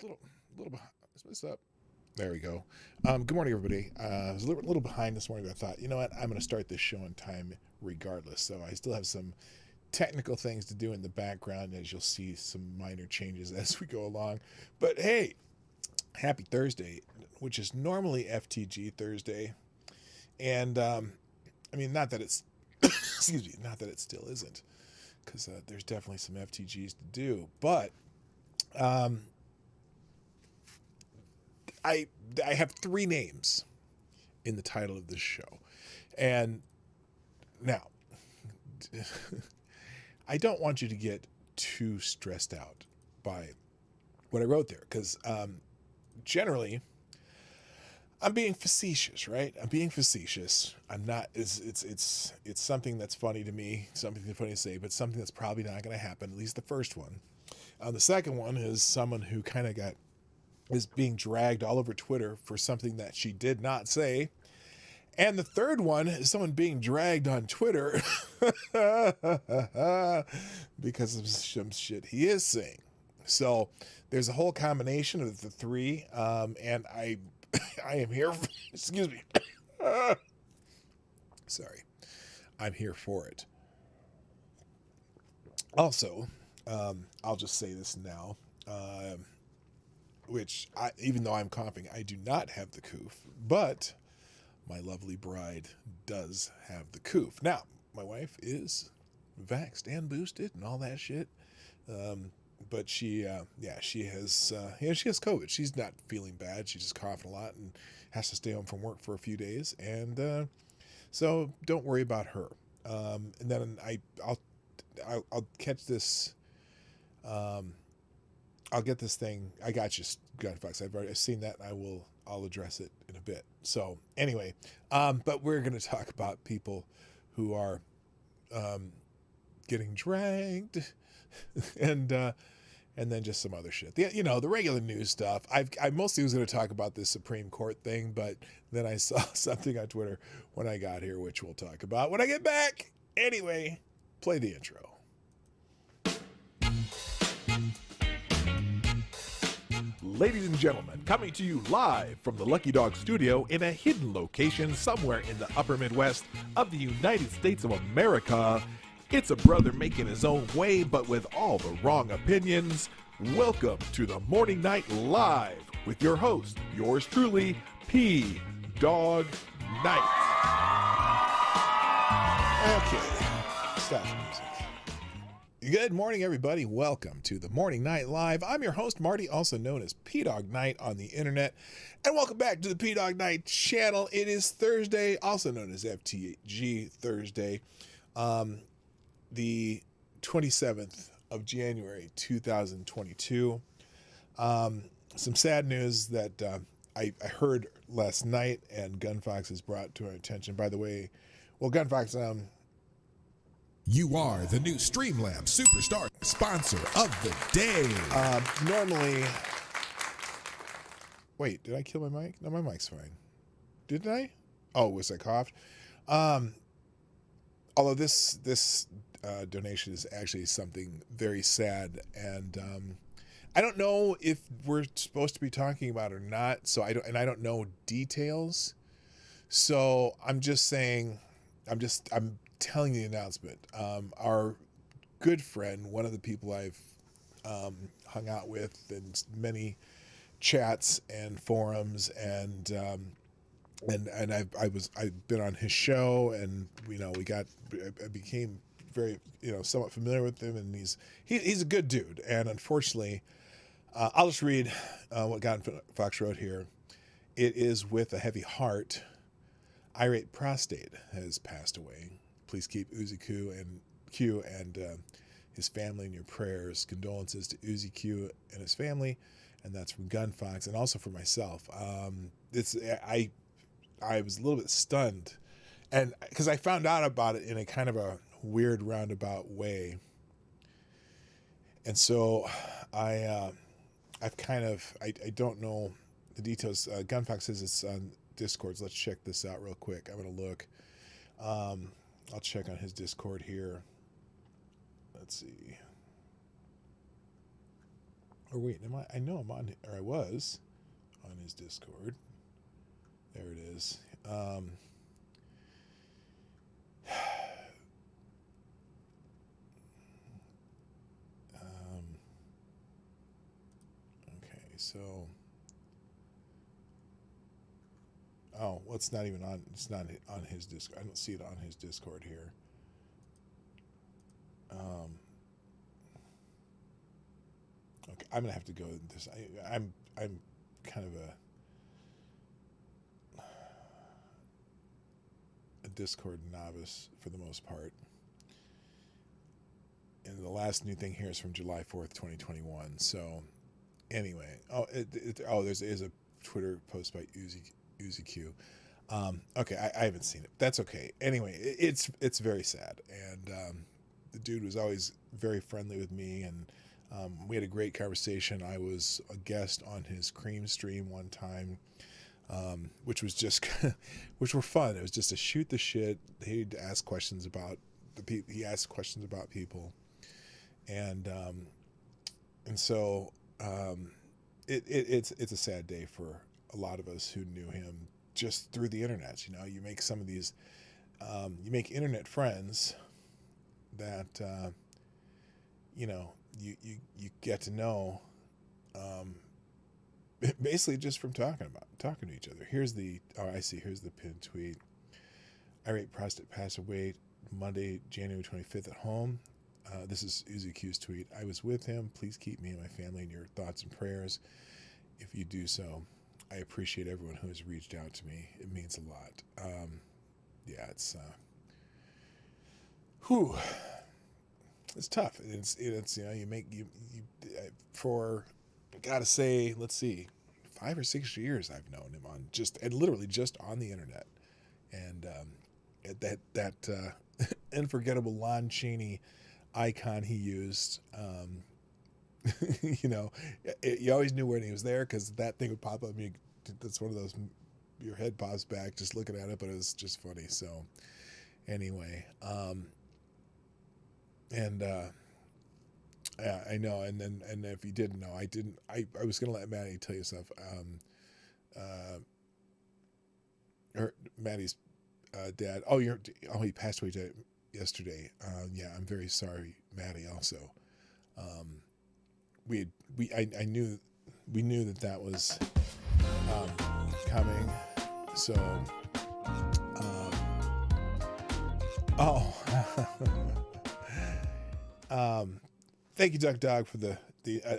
was a little behind. Let's this up. There we go. Good morning, everybody. I was a little behind this morning, but I thought, you know what, I'm going to start this show on time regardless. So I still have some technical things to do in the background, as you'll see some minor changes as we go along. But hey, happy Thursday, which is normally FTG Thursday, and I mean, not that it's excuse me, not that it still isn't, because there's definitely some FTGs to do, but I have three names in the title of this show, and now I don't want you to get too stressed out by what I wrote there, because generally I'm being facetious, right? I'm being facetious. I'm not. It's something that's funny to me, something that's funny to say, but something that's probably not going to happen. At least the first one. The second one is someone who kind of is being dragged all over Twitter for something that she did not say. And the third one is someone being dragged on Twitter because of some shit he is saying. So there's a whole combination of the three, and I am here. Excuse me. Sorry, I'm here for it. Also, I'll just say this now, even though I'm coughing, I do not have the coof, but my lovely bride does have the coof. Now, my wife is vaxxed and boosted and all that shit. But she has COVID. She's not feeling bad. She's just coughing a lot and has to stay home from work for a few days. And so don't worry about her. And then I'll catch this. I'll get this thing. I got you, Gunfox. I've seen that. And I'll address it in a bit. So anyway, but we're going to talk about people who are getting dragged and then just some other shit. The regular news stuff. I mostly was going to talk about this Supreme Court thing, but then I saw something on Twitter when I got here, which we'll talk about when I get back. Anyway, play the intro. Ladies and gentlemen, coming to you live from the Lucky Dog studio in a hidden location somewhere in the upper Midwest of the United States of America, it's a brother making his own way, but with all the wrong opinions. Welcome to the Morning Night Live with your host, yours truly, PDawgKnight. Okay, stop the music. Good morning, everybody. Welcome to the Morning Night Live. I'm your host, Marty, also known as PDawgKnight on the internet. And welcome back to the PDawgKnight channel. It is Thursday, also known as FTG Thursday, the 27th of January, 2022. Some sad news that I heard last night and Gunfox has brought to our attention. By the way, well, Gunfox, you are the new Streamlabs Superstar sponsor of the day. Normally, wait, did I kill my mic? No, my mic's fine. Didn't I? Oh, was I coughed? Although this donation is actually something very sad, and I don't know if we're supposed to be talking about it or not. So I don't know details. So I'm just saying, I'm telling the announcement. Our good friend, one of the people I've hung out with in many chats and forums, and I've been on his show, and I became very somewhat familiar with him, and he's a good dude. And unfortunately, I'll just read what Fox wrote here. It is with a heavy heart. Irate Prostate has passed away. Please keep Uzi Q and his family in your prayers. Condolences to Uzi Q and his family, and that's from Gunfox, and also for myself. I was a little bit stunned, and because I found out about it in a kind of a weird roundabout way, and so I don't know the details. Gunfox says it's on Discord. So let's check this out real quick. I'm gonna look. I'll check on his Discord here. Let's see. Or wait, am I? I know I'm on, or I was on his Discord. There it is. Okay, so. Oh, well, it's not even on. It's not on his Discord. I don't see it on his Discord here. Okay, I'm gonna have to go with this. I'm kind of a Discord novice for the most part. And the last new thing here is from July 4th, 2021. So, anyway, there's a Twitter post by Uzi Q. Okay, I haven't seen it. That's okay. Anyway, it's very sad, and the dude was always very friendly with me, and we had a great conversation. I was a guest on his Cream stream one time, which was just, which were fun. It was just to shoot the shit. He'd ask questions about the people. He asked questions about people, and so it's a sad day for a lot of us who knew him just through the internet. You know, you make some of these, you make internet friends that, you know, you get to know, basically just from talking to each other. Here's the pinned tweet. Irate prostitute passed away Monday, January 25th at home. This is Uzi Q's tweet. I was with him. Please keep me and my family in your thoughts and prayers. If you do so, I appreciate everyone who has reached out to me. It means a lot. Yeah, it's it's tough. It's you know, you for, I gotta say, let's see, 5 or 6 years I've known him on literally just on the internet, and that unforgettable Lon Chaney icon he used. You know, you always knew when he was there because that thing would pop up. That's one of those, your head pops back just looking at it, but it was just funny. So anyway, yeah, I know. And if you didn't know, I was going to let Maddie tell you stuff. Maddie's dad. He passed away yesterday. Yeah, I'm very sorry, Maddie. Also, we knew that was coming. So, thank you, Dawg, for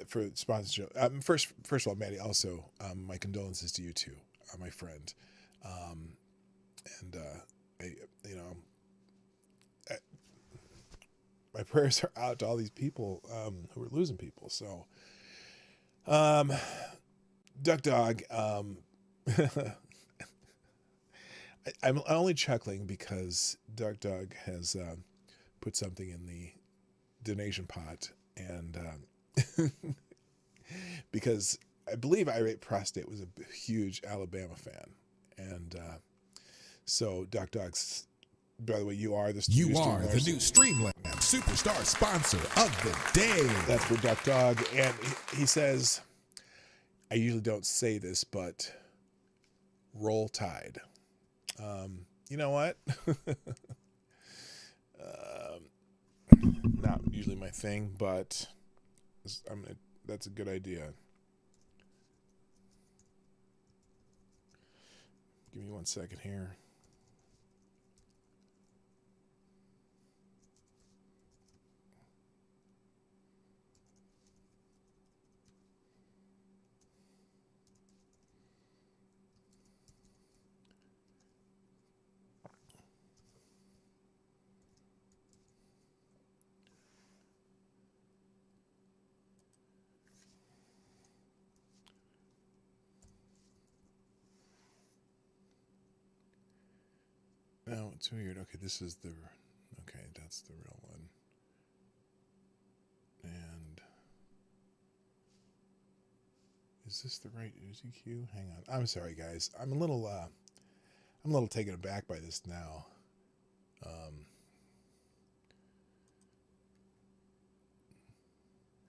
for sponsorship. First of all, Maddie, also my condolences to you too, my friend. My prayers are out to all these people who are losing people. So, Dawg, I'm only chuckling because Dawg has put something in the donation pot, and because I believe Irate Prostate was a huge Alabama fan, and so Dawg's. By the way, you are the new Streamlabs Superstar sponsor of the day. That's for Dawg, and he says, I usually don't say this, but roll Tide. You know what? Not usually my thing, but that's a good idea. Give me 1 second here. No, it's weird. Okay, that's the real one. And is this the right Uzi Q? Hang on. I'm sorry, guys. I'm a little taken aback by this now.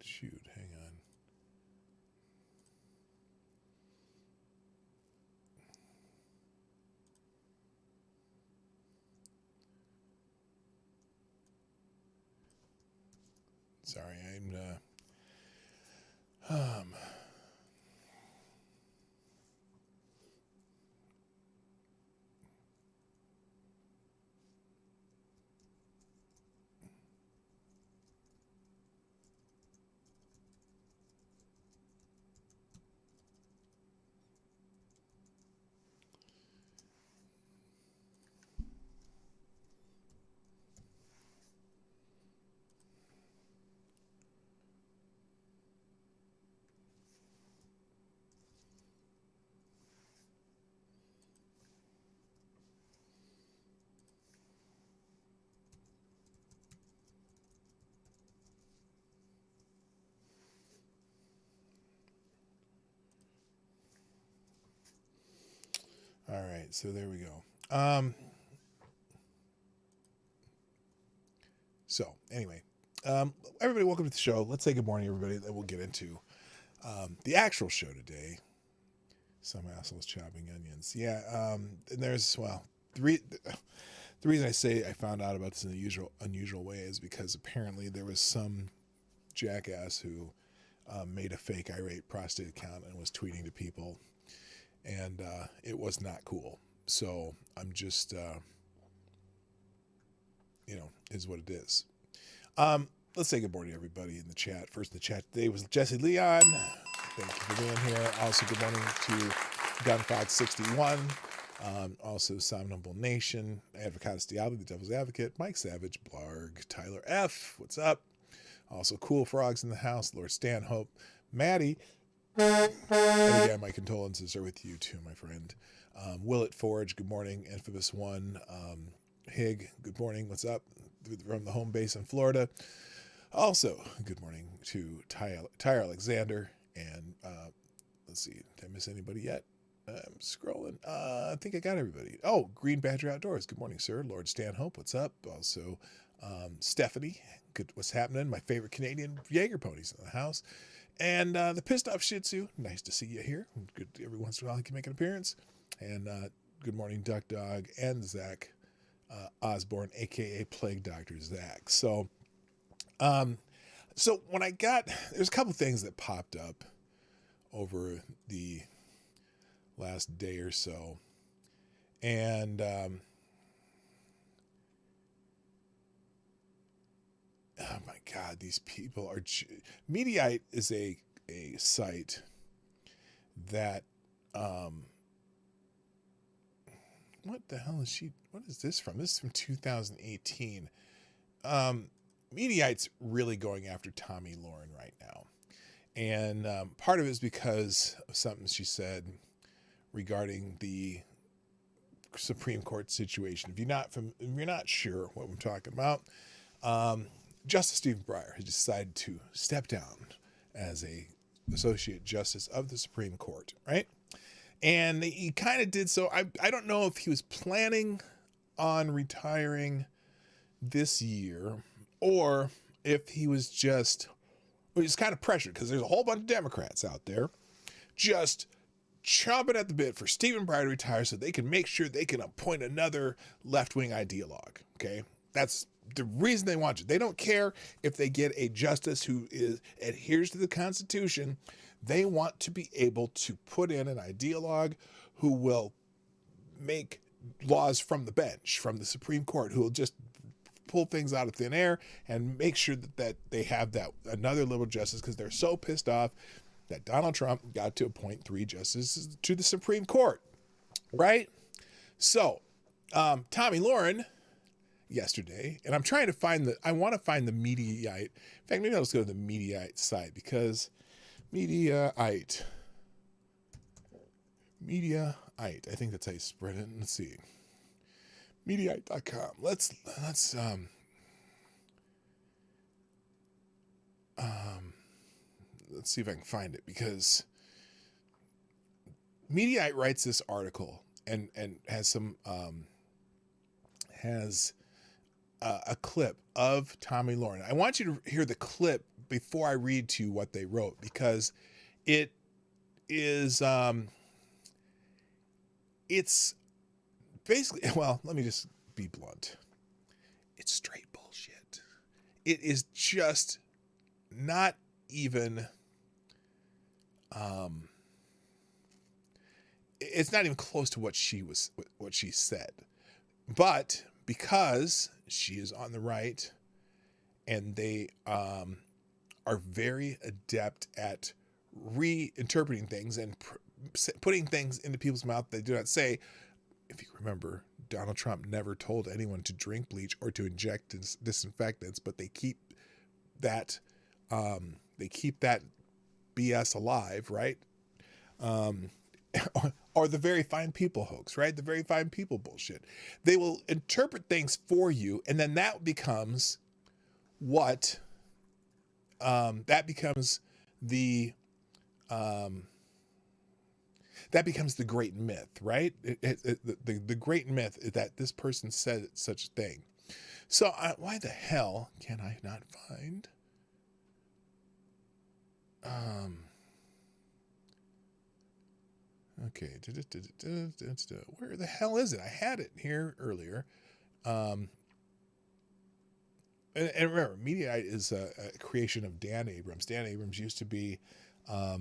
Shoot, hang on. Sorry, all right, so there we go. So anyway, everybody, welcome to the show. Let's say good morning, everybody. Then we'll get into the actual show today. Some assholes chopping onions. Yeah, and there's, well, the reason I say I found out about this in an unusual way is because apparently there was some jackass who made a fake irate prostate account and was tweeting to people, and it was not cool. So I'm just, is what it is. Let's say good morning to everybody in the chat. First in the chat today was Jesse Leon. Thank you for being here. Also, good morning to Gunfox61. Also, Somnambule Nation, Advocatus Diablo, The Devil's Advocate, Mike Savage, Blarg, Tyler F. What's up? Also, Cool Frogs in the house, Lord Stanhope, Maddie. And again, my condolences are with you too, my friend. Willett Forge, good morning. Infamous One, Hig, good morning. What's up? From the home base in Florida. Also, good morning to Ty Alexander. And let's see, did I miss anybody yet? I'm scrolling. I think I got everybody. Oh, Green Badger Outdoors. Good morning, sir. Lord Stanhope, what's up? Also, Stephanie, good. What's happening? My favorite Canadian Jaeger ponies in the house. And the Pissed Off Shih Tzu. Nice to see you here. Good. Every once in a while, he can make an appearance. And good morning, Duck Dog and Zach Osborne, aka Plague Doctor Zach. So when I got, there's a couple things that popped up over the last day or so, and oh my God, these people are. Mediaite is a site that what the hell is she? What is this from? This is from 2018. Mediaite's really going after Tomi Lahren right now. And part of it is because of something she said regarding the Supreme Court situation. If you're not sure what I'm talking about, Justice Stephen Breyer has decided to step down as a Associate Justice of the Supreme Court, right? And he kind of did so. I don't know if he was planning on retiring this year or if he was just, well, he's kind of pressured because there's a whole bunch of Democrats out there just chomping at the bit for Stephen Breyer to retire so they can make sure they can appoint another left-wing ideologue. Okay, that's the reason they want you. They don't care if they get a justice who adheres to the Constitution. They want to be able to put in an ideologue who will make laws from the bench, from the Supreme Court, who will just pull things out of thin air and make sure that they have that another liberal justice, because they're so pissed off that Donald Trump got to appoint 3 justices to the Supreme Court, right? So, Tomi Lahren yesterday, and I'm trying to find I want to find the Mediaite. In fact, maybe I'll just go to the Mediaite site, because Mediaite, I think that's how you spread it. Let's see. Mediaite.com. Let's see if I can find it, because Mediaite writes this article and has some a clip of Tomi Lahren. I want you to hear the clip before I read to you what they wrote, because it is it's basically, well, let me just be blunt. It's straight bullshit. It is just not even, it's not even close to what she said. But because she is on the right and they are very adept at reinterpreting things and putting things into people's mouth they do not say. If you remember, Donald Trump never told anyone to drink bleach or to inject disinfectants, but they keep that BS alive, right? Or the very fine people hoax, right? The very fine people bullshit. They will interpret things for you, and then that becomes what that becomes the great myth, right? The great myth is that this person said such a thing. So why the hell can I not find? Okay. Where the hell is it? I had it here earlier. And remember, Mediaite is a creation of Dan Abrams. Dan Abrams used to be a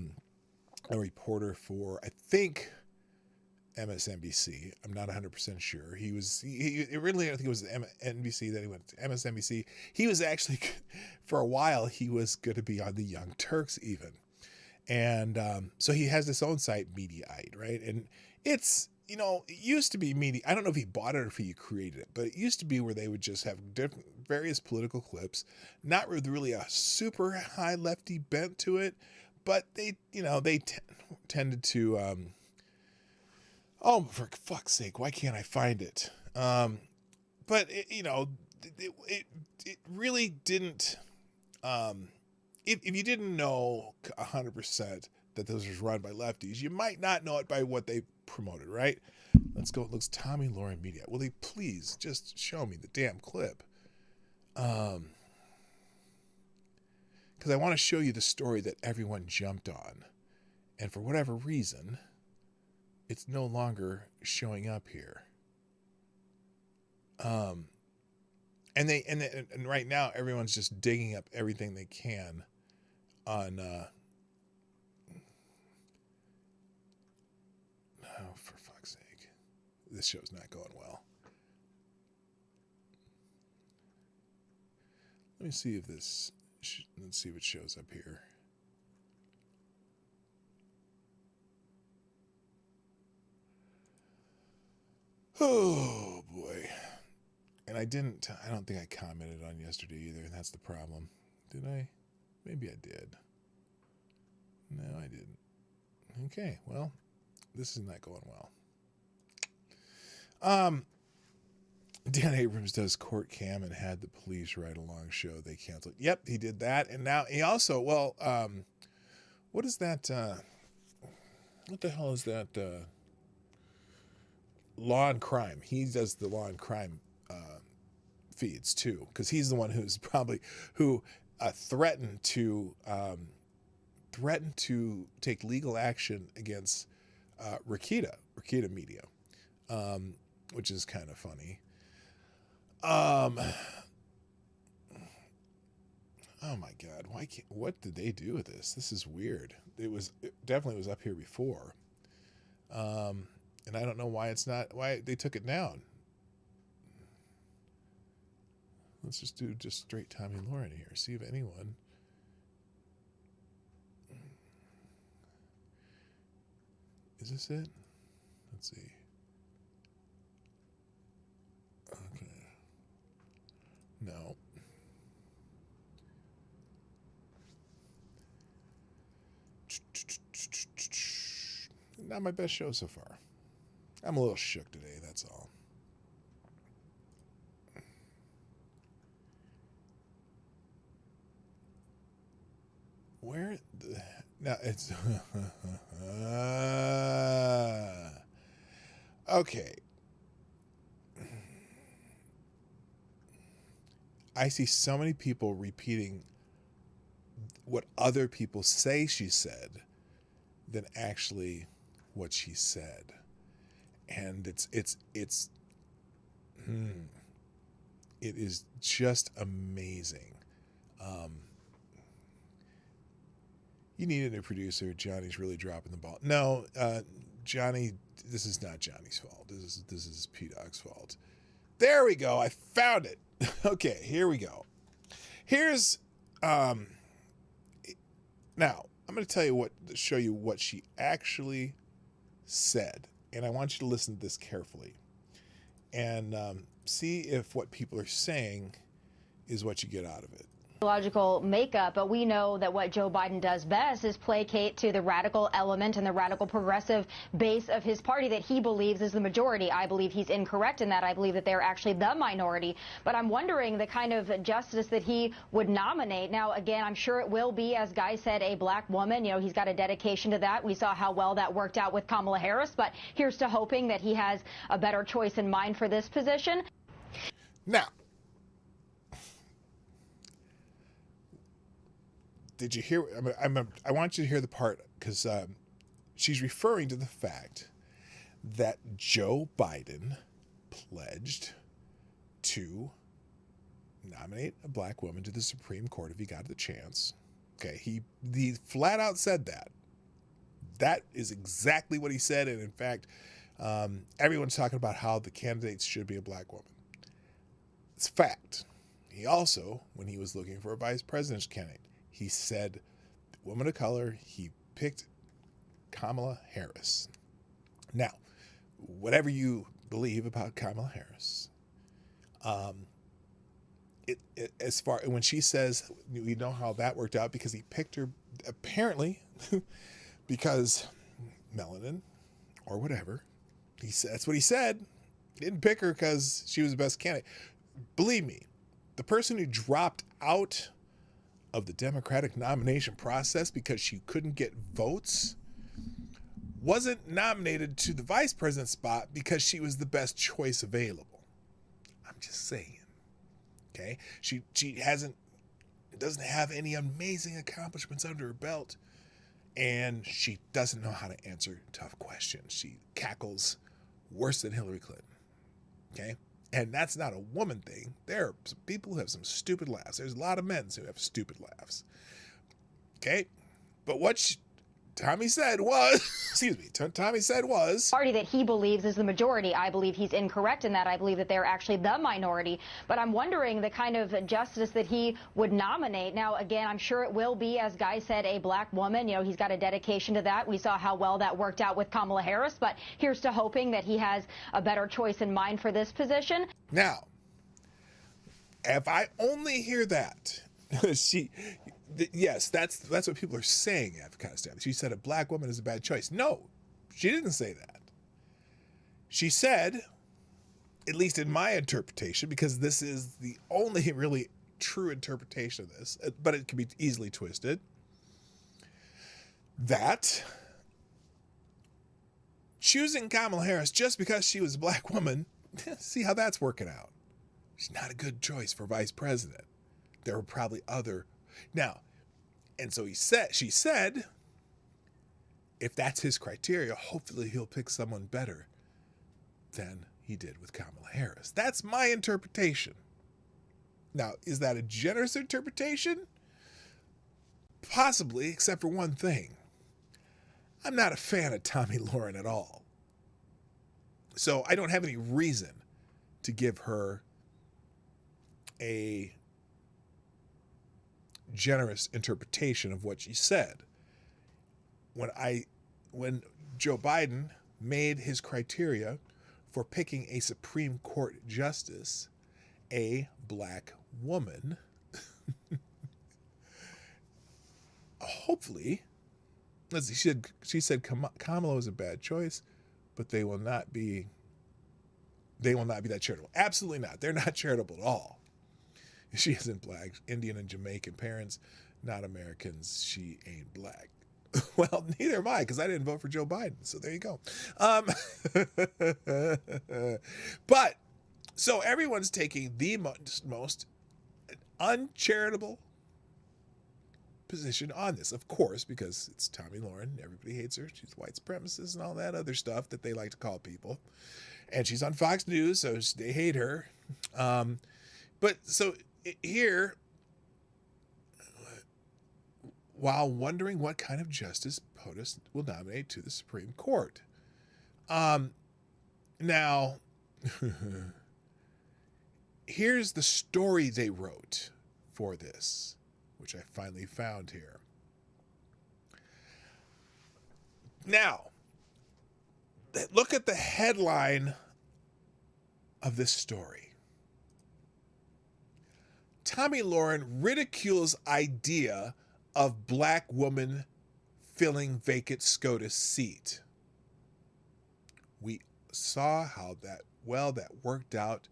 reporter for, I think, MSNBC. I'm not 100% sure. He originally, I think it was NBC, then he went to MSNBC. He was actually, for a while, he was going to be on the Young Turks even. And so he has this own site, Mediaite, right? And it's, it used to be Mediaite. I don't know if he bought it or if he created it, but it used to be where they would just have various political clips, not with really a super high lefty bent to it, but they tended to, oh, for fuck's sake, why can't I find it? But it really didn't, if you didn't know 100% that this was run by lefties, you might not know it by what they promoted, right? Let's go. It looks Tomi, Lahren, Media. Will they please just show me the damn clip? Because I want to show you the story that everyone jumped on. And for whatever reason, it's no longer showing up here. And right now everyone's just digging up everything they can on oh, for fuck's sake. This show's not going well. Let me see if this let's see what shows up here. Oh boy. And I don't think I commented on yesterday either, and that's the problem. Did I? Maybe I did. No, I didn't. Okay, well, this is not going well. Dan Abrams does court cam and had the police ride along show. They canceled. Yep, he did that. And now he also, what is that? What the hell is that? Law and Crime. He does the Law and Crime feeds too, because he's the one who threatened to take legal action against Rakita Media, which is kind of funny. Oh my God! What did they do with this? This is weird. It definitely was up here before, and I don't know why why they took it down. Let's just do straight Tomi and Lahren here. See if anyone. Is this it? Let's see. Okay. No. Not my best show so far. I'm a little shook today, that's all. Where the now it's okay. I see so many people repeating what other people say she said than actually what she said. And it is just amazing. You need a new producer. Johnny's really dropping the ball. No, Johnny, this is not Johnny's fault. This is PDawg's fault. There we go. I found it. Okay, here we go. Here's now I'm going to show you what she actually said, and I want you to listen to this carefully and see if what people are saying is what you get out of it. Logical makeup, but we know that what Joe Biden does best is placate to the radical element and the radical progressive base of his party that he believes is the majority. I believe he's incorrect in that. I believe that they're actually the minority. But I'm wondering the kind of justice that he would nominate. Now, again, I'm sure it will be, as Guy said, a black woman. You know, he's got a dedication to that. We saw how well that worked out with Kamala Harris. But here's to hoping that he has a better choice in mind for this position. Now, did you hear? I want you to hear the part because she's referring to the fact that Joe Biden pledged to nominate a black woman to the Supreme Court if he got the chance. Okay, he flat out said that. That is exactly what he said, and in fact, everyone's talking about how the candidates should be a black woman. It's fact. He also, when he was looking for a vice presidential candidate, he said, woman of color, he picked Kamala Harris. Now, whatever you believe about Kamala Harris, as far when she says, we know how that worked out because he picked her, apparently, because melanin or whatever. That's what he said. He didn't pick her because she was the best candidate. Believe me, the person who dropped out of the Democratic nomination process because she couldn't get votes wasn't nominated to the vice president spot because she was the best choice available. I'm just saying. Okay? She doesn't have any amazing accomplishments under her belt, and she doesn't know how to answer tough questions. She cackles worse than Hillary Clinton. Okay? And that's not a woman thing. There are some people who have some stupid laughs. There's a lot of men who have stupid laughs. Okay? But what Tomi said was, Tomi said was, party that he believes is the majority. I believe he's incorrect in that. I believe that they're actually the minority. But I'm wondering the kind of justice that he would nominate. Now, again, I'm sure it will be, as Guy said, a black woman. You know, he's got a dedication to that. We saw how well that worked out with Kamala Harris. But here's to hoping that he has a better choice in mind for this position. Now, if I only hear that, yes, that's what people are saying at Cashapp. She said a black woman is a bad choice. No, she didn't say that. She said, at least in my interpretation, because this is the only really true interpretation of this, but it can be easily twisted, that choosing Kamala Harris just because she was a black woman, see how that's working out. She's not a good choice for vice president. There were probably other. Now, and so she said, if that's his criteria, hopefully he'll pick someone better than he did with Kamala Harris. That's my interpretation. Now, is that a generous interpretation? Possibly, except for one thing. I'm not a fan of Tomi Lahren at all. So I don't have any reason to give her a generous interpretation of what she said. When Joe Biden made his criteria for picking a Supreme Court justice a black woman, hopefully, she said Kamala was a bad choice, but they will not be that charitable. Absolutely not. They're not charitable at all. She isn't black. Indian and Jamaican parents, not Americans. She ain't black. Well, neither am I, because I didn't vote for Joe Biden. So there you go. But so everyone's taking the most uncharitable position on this, of course, because it's Tomi Lahren. Everybody hates her. She's white supremacist and all that other stuff that they like to call people. And she's on Fox News, so they hate her. But so here, while wondering what kind of justice POTUS will nominate to the Supreme Court. Now, here's the story they wrote for this, which I finally found here. Now, look at the headline of this story. Tomi Lahren ridicules idea of black woman filling vacant SCOTUS seat. We saw how that worked out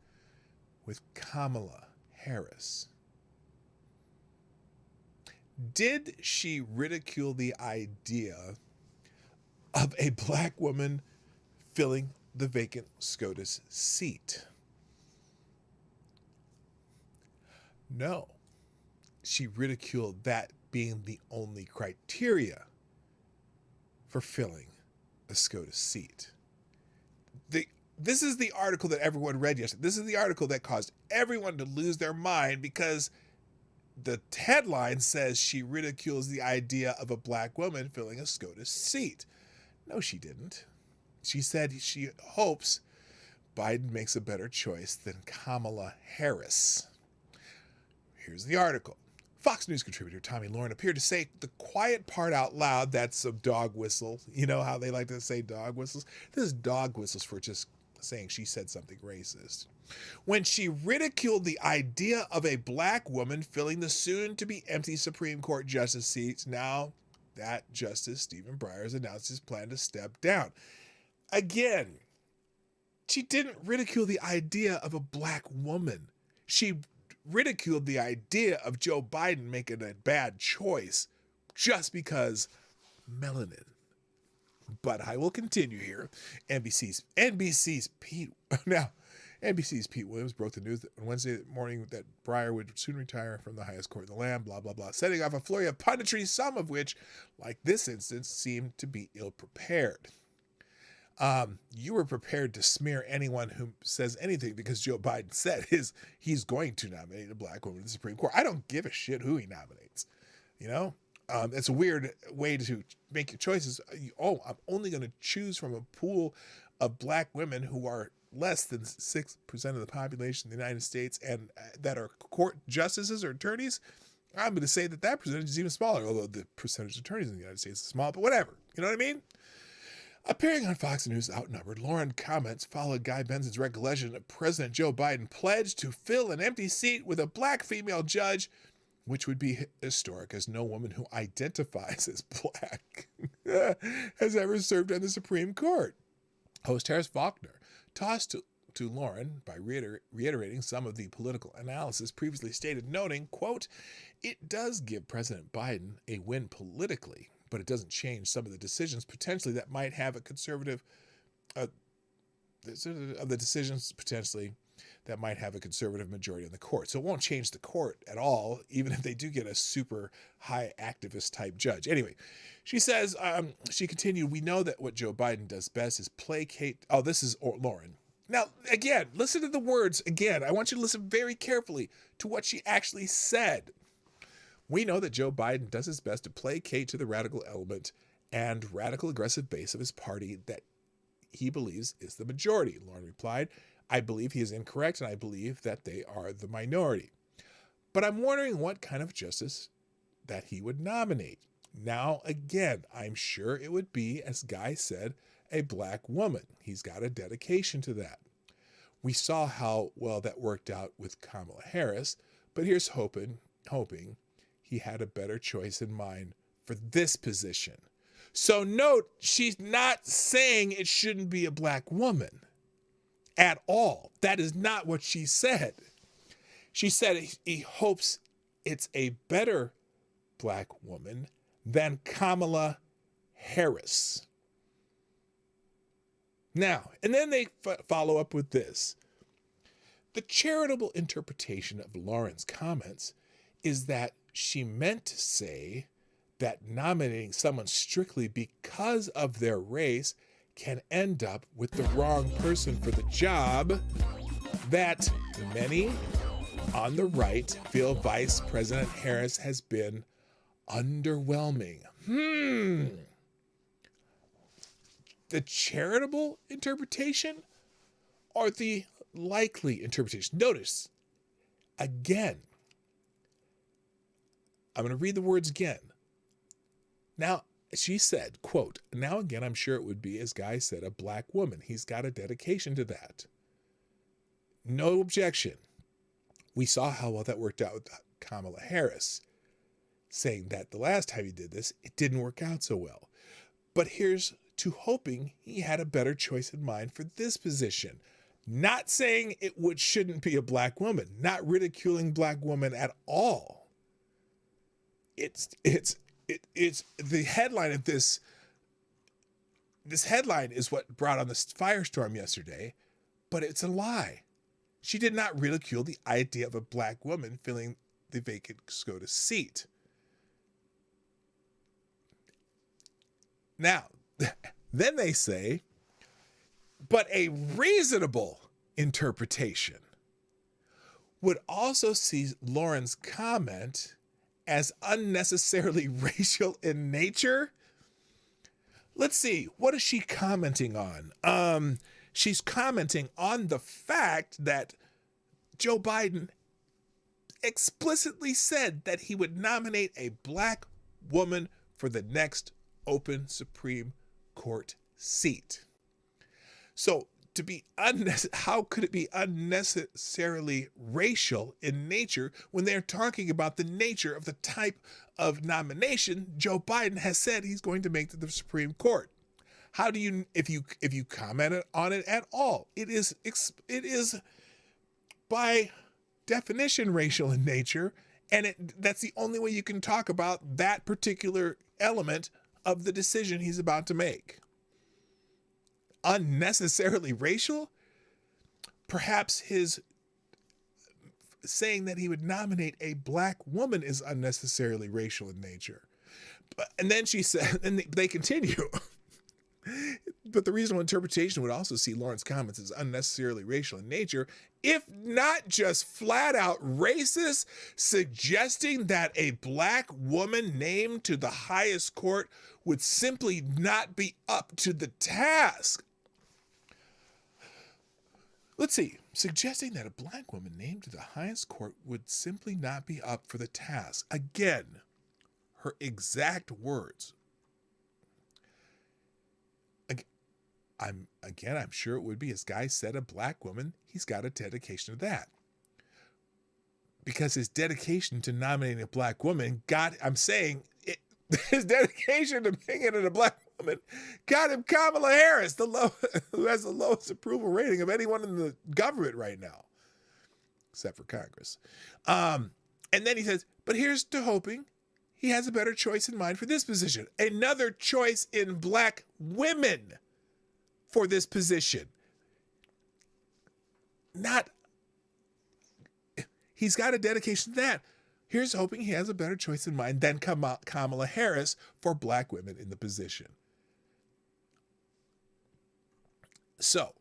with Kamala Harris. Did she ridicule the idea of a black woman filling the vacant SCOTUS seat? No. She ridiculed that being the only criteria for filling a SCOTUS seat. This is the article that everyone read yesterday. This is the article that caused everyone to lose their mind because the headline says she ridicules the idea of a black woman filling a SCOTUS seat. No, she didn't. She said she hopes Biden makes a better choice than Kamala Harris. Here's the article. Fox News contributor Tomi Lahren appeared to say the quiet part out loud. That's a dog whistle. You know how they like to say dog whistles? This is dog whistles for just saying she said something racist. When she ridiculed the idea of a black woman filling the soon-to-be empty Supreme Court justice seats, now that Justice Stephen Breyer has announced his plan to step down. Again, she didn't ridicule the idea of a black woman. She ridiculed the idea of Joe Biden making a bad choice just because melanin. But I will continue here. NBC's Pete Williams broke the news on Wednesday morning that Breyer would soon retire from the highest court in the land, blah, blah, blah, setting off a flurry of punditry, some of which, like this instance, seemed to be ill-prepared. You were prepared to smear anyone who says anything because Joe Biden said he's going to nominate a black woman to the Supreme Court. I don't give a shit who he nominates. You know, it's a weird way to make your choices. I'm only going to choose from a pool of black women who are less than 6% of the population of the United States and that are court justices or attorneys. I'm going to say that percentage is even smaller, although the percentage of attorneys in the United States is small, but whatever. You know what I mean? Appearing on Fox News Outnumbered, Lahren comments followed Guy Benson's recollection of President Joe Biden pledged to fill an empty seat with a black female judge, which would be historic as no woman who identifies as black has ever served on the Supreme Court. Host Harris Faulkner tossed to Lahren by reiterating some of the political analysis previously stated, noting, quote, "It does give President Biden a win politically, but it doesn't change some of the decisions potentially that might have a conservative majority in the court. So it won't change the court at all, even if they do get a super high activist type judge." Anyway, she says, she continued, "We know that what Joe Biden does best is placate." Oh, this is Lahren. Now, again, listen to the words again. I want you to listen very carefully to what she actually said. "We know that Joe Biden does his best to placate to the radical element and radical aggressive base of his party that he believes is the majority," Lahren replied. "I believe he is incorrect, and I believe that they are the minority. But I'm wondering what kind of justice that he would nominate. Now, again, I'm sure it would be, as Guy said, a black woman. He's got a dedication to that. We saw how well that worked out with Kamala Harris, but here's hoping he had a better choice in mind for this position." So note, she's not saying it shouldn't be a black woman at all. That is not what she said. She said he hopes it's a better black woman than Kamala Harris. Now, and then they follow up with this. The charitable interpretation of Lauren's comments is that she meant to say that nominating someone strictly because of their race can end up with the wrong person for the job that many on the right feel Vice President Harris has been underwhelming. The charitable interpretation or the likely interpretation? Notice, again, I'm going to read the words again. Now, she said, quote, now again, I'm sure it would be, as Guy said, a black woman. He's got a dedication to that. No objection. We saw how well that worked out with Kamala Harris, saying that the last time he did this, it didn't work out so well. But here's to hoping he had a better choice in mind for this position. Not saying shouldn't be a black woman, not ridiculing black women at all. It's the headline of this headline is what brought on this firestorm yesterday, but it's a lie. She did not ridicule the idea of a black woman filling the vacant SCOTUS seat. Now, then they say, but a reasonable interpretation would also see Lauren's comment as unnecessarily racial in nature. Let's see, what is she commenting on? She's commenting on the fact that Joe Biden explicitly said that he would nominate a black woman for the next open Supreme Court seat. So how could it be unnecessarily racial in nature when they're talking about the nature of the type of nomination Joe Biden has said he's going to make to the Supreme Court? How do you, if you comment on it at all, it is by definition racial in nature, and that's the only way you can talk about that particular element of the decision he's about to make. Unnecessarily racial? Perhaps his saying that he would nominate a black woman is unnecessarily racial in nature. And then she said, and they continue, but the reasonable interpretation would also see Lauren's comments as unnecessarily racial in nature, if not just flat out racist, suggesting that a black woman named to the highest court would simply not be up to the task. Let's see, suggesting that a black woman named to the highest court would simply not be up for the task. Again, her exact words. I'm sure it would be, as Guy said, a black woman. He's got a dedication to that. Because his dedication to nominating a black woman his dedication to making it a black woman got him Kamala Harris, who has the lowest approval rating of anyone in the government right now, except for Congress. And then he says, but here's to hoping he has a better choice in mind for this position. Another choice in black women for this position. He's got a dedication to that. Here's hoping he has a better choice in mind than Kamala Harris for black women in the position. So,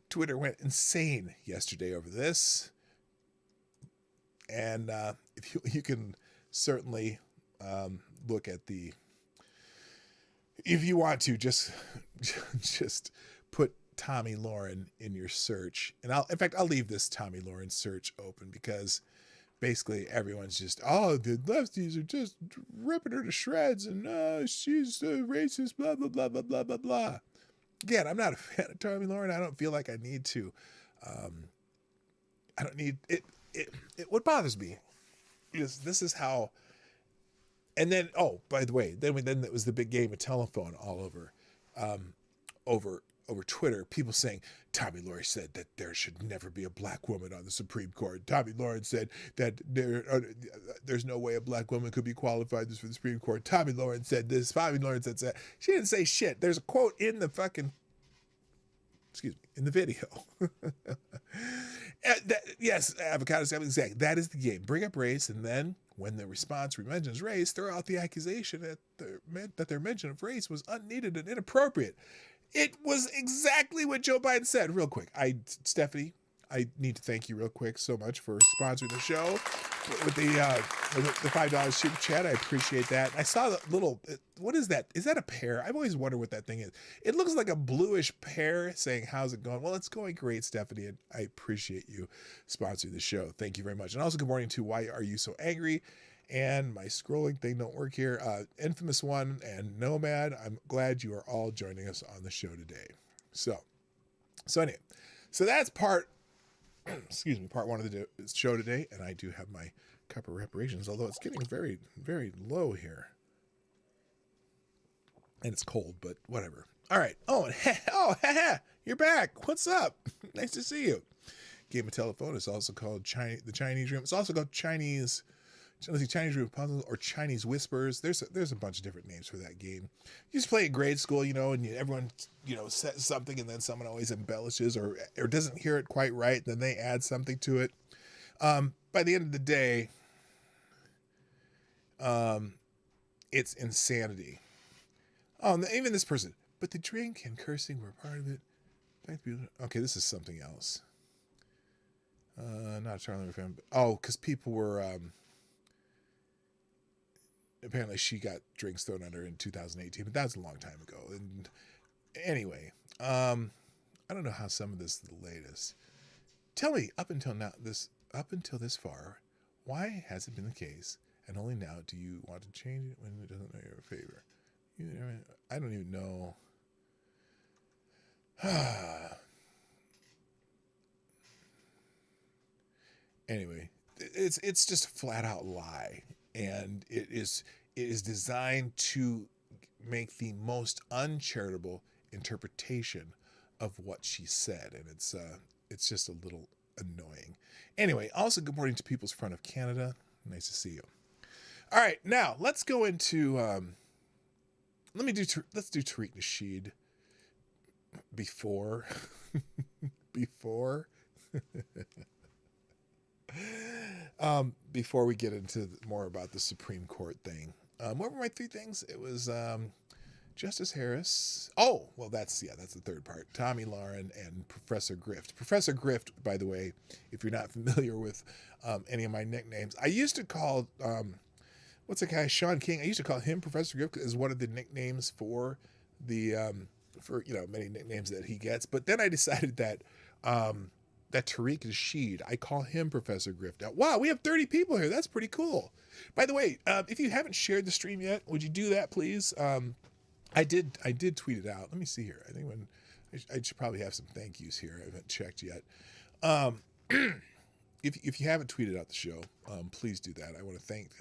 Twitter went insane yesterday over this. And if you can certainly look at if you want to, just put Tomi Lahren in your search. And I'll leave this Tomi Lahren search open, because basically everyone's just, the lefties are just ripping her to shreds, and she's racist, blah, blah, blah, blah, blah, blah, blah. Again, I'm not a fan of Tomi Lahren. I don't feel like I need to. I don't need it. What bothers me is this is how. And then, by the way, then it was the big game of telephone all over Twitter. People saying Tomi Lahren said that there should never be a black woman on the Supreme Court. Tomi Lahren said that there's no way a black woman could be qualified for the Supreme Court. Tomi Lahren said this. Tomi Lahren said that. She didn't say shit. There's a quote in the video. Yes, avocado Sam, exactly. That is the game. Bring up race, and then when the response mentions race, throw out the accusation that their mention of race was unneeded and inappropriate. It was exactly what Joe Biden said. Real quick, Stephanie, I need to thank you real quick so much for sponsoring the show. with the $5 super chat. I appreciate that. I saw the little, what is that? Is that a pear? I've always wondered what that thing is. It looks like a bluish pear saying, how's it going? Well, it's going great, Stephanie, and I appreciate you sponsoring the show. Thank you very much. And also good morning to Why Are You So Angry? And my scrolling thing don't work here. Infamous One and Nomad. I'm glad you are all joining us on the show today. So anyway, so that's part one of the show today, and I do have my cup of reparations, although it's getting very, very low here. And it's cold, but whatever. All right. You're back. What's up? Nice to see you. Game of Telephone is also called the Chinese Room. It's also called Chinese Room of Puzzles or Chinese Whispers. There's a bunch of different names for that game. You used to play in grade school, and everyone, says something and then someone always embellishes or doesn't hear it quite right. Then they add something to it. By the end of the day, it's insanity. Oh, even this person. But the drink and cursing were part of it. Okay, this is something else. Not a Charlie fan. Because people were... apparently she got drinks thrown at her in 2018, but that was a long time ago. And anyway, I don't know how some of this is the latest. Tell me, up until this far, why has it been the case? And only now do you want to change it when it doesn't know your favor? I don't even know. Anyway, it's just a flat out lie. And it is designed to make the most uncharitable interpretation of what she said, and it's just a little annoying. Anyway, also good morning to People's Front of Canada. Nice to see you. All right, now let's go into let's do Tariq Nasheed before before we get into more about the Supreme Court thing. What were my three things? It was Justice Harris. Oh, well, that's the third part. Tomi, Lahren, and Professor Grift. Professor Grift, by the way, if you're not familiar with any of my nicknames, I used to call, what's the guy, Sean King, I used to call him Professor Grift as one of the nicknames for the, many nicknames that he gets. But then I decided that Tariq Nasheed, I call him Professor Grift. Now, wow, we have 30 people here. That's pretty cool. By the way, if you haven't shared the stream yet, would you do that, please? I did tweet it out. Let me see here. I think I should probably have some thank yous here. I haven't checked yet. If you haven't tweeted out the show, please do that. I want to thank,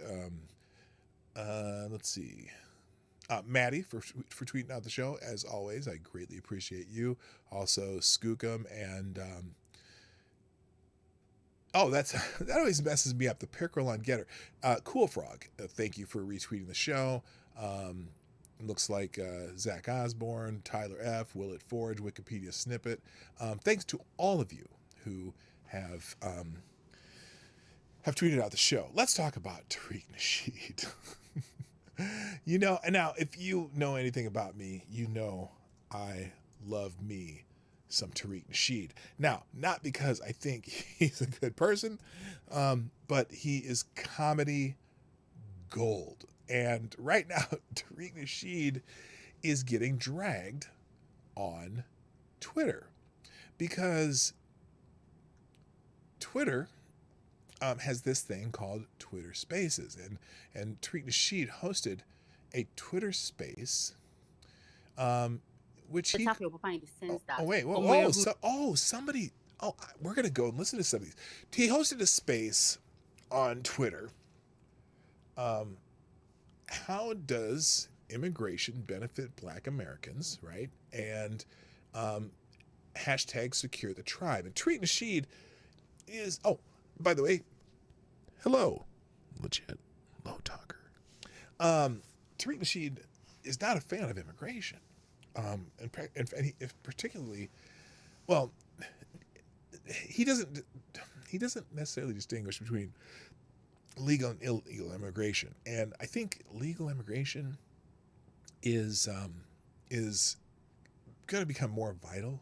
let's see, Maddie for tweeting out the show. As always, I greatly appreciate you. Also, Skookum and... that always messes me up. The Pickerel on Getter. Cool Frog, thank you for retweeting the show. Looks like Zach Osborne, Tyler F., Willett Forge, Wikipedia Snippet. Thanks to all of you who have tweeted out the show. Let's talk about Tariq Nasheed. And now if you know anything about me, I love me some Tariq Nasheed. Now, not because I think he's a good person, but he is comedy gold. And right now, Tariq Nasheed is getting dragged on Twitter because Twitter has this thing called Twitter Spaces. And Tariq Nasheed hosted a Twitter Space which he... somebody... we're going to go and listen to some of these. He hosted a space on Twitter. How does immigration benefit Black Americans, right? And hashtag secure the tribe. And Tariq Nasheed is... Oh, by the way, hello, legit low talker. Tariq Nasheed is not a fan of immigration. And he, particularly, well, he doesn't necessarily distinguish between legal and illegal immigration. And I think legal immigration is going to become more vital,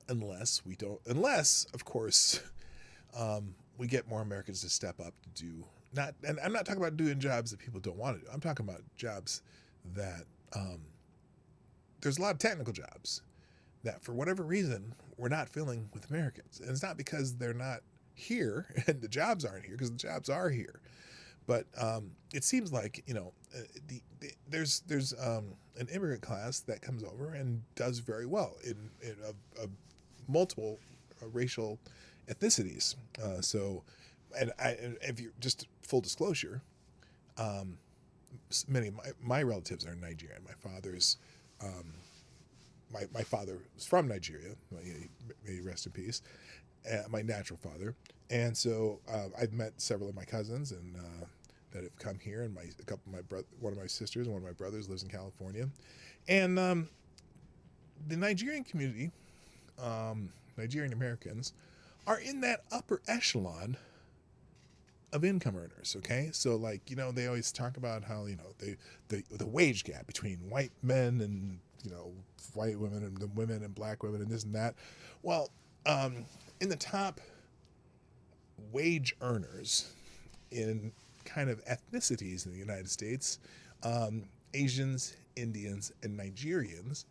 unless, of course, we get more Americans to step up to do not, and I'm not talking about doing jobs that people don't want to do. I'm talking about jobs that there's a lot of technical jobs that for whatever reason we're not filling with Americans, and it's not because they're not here and the jobs aren't here, because the jobs are here. But it seems like, you know, there's an immigrant class that comes over and does very well in multiple racial ethnicities. And if you just full disclosure, many of my relatives are Nigerian. My father's my father was from Nigeria. May he rest in peace. My natural father, and so I've met several of my cousins and that have come here, and one of my sisters and one of my brothers lives in California, and the Nigerian community, Nigerian Americans, are in that upper echelon of income earners. Okay, so like, you know, they always talk about how, you know, the wage gap between white men and, you know, white women and the women and black women and this and that. Well, in the top wage earners in kind of ethnicities in the United States, Asians, Indians, and Nigerians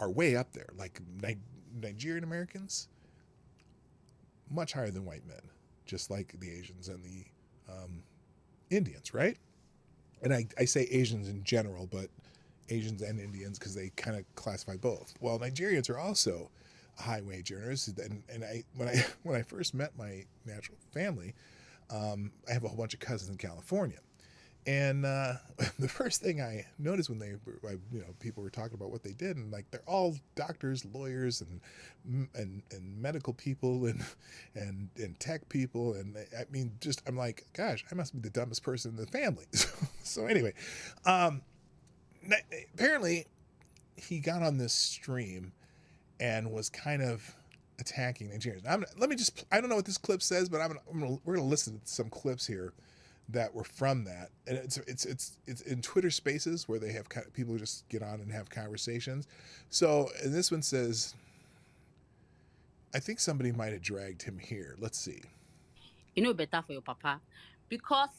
are way up there. Like Nigerian Americans, much higher than white men, just like the Asians and the Indians, right? And I say Asians in general, but Asians and Indians because they kind of classify both. Well, Nigerians are also high wage earners, and when I first met my natural family, I have a whole bunch of cousins in California, and the first thing I noticed when people were talking about what they did, and like they're all doctors, lawyers, and medical people, and tech people, and I mean, just I'm like, gosh, I must be the dumbest person in the family. So anyway, apparently he got on this stream and was kind of attacking Nigerians. I don't know what this clip says, but we're gonna listen to some clips here that were from that, and it's in Twitter Spaces where they have people who just get on and have conversations. So, and this one says, I think somebody might have dragged him here. Let's see. You know better for your papa, because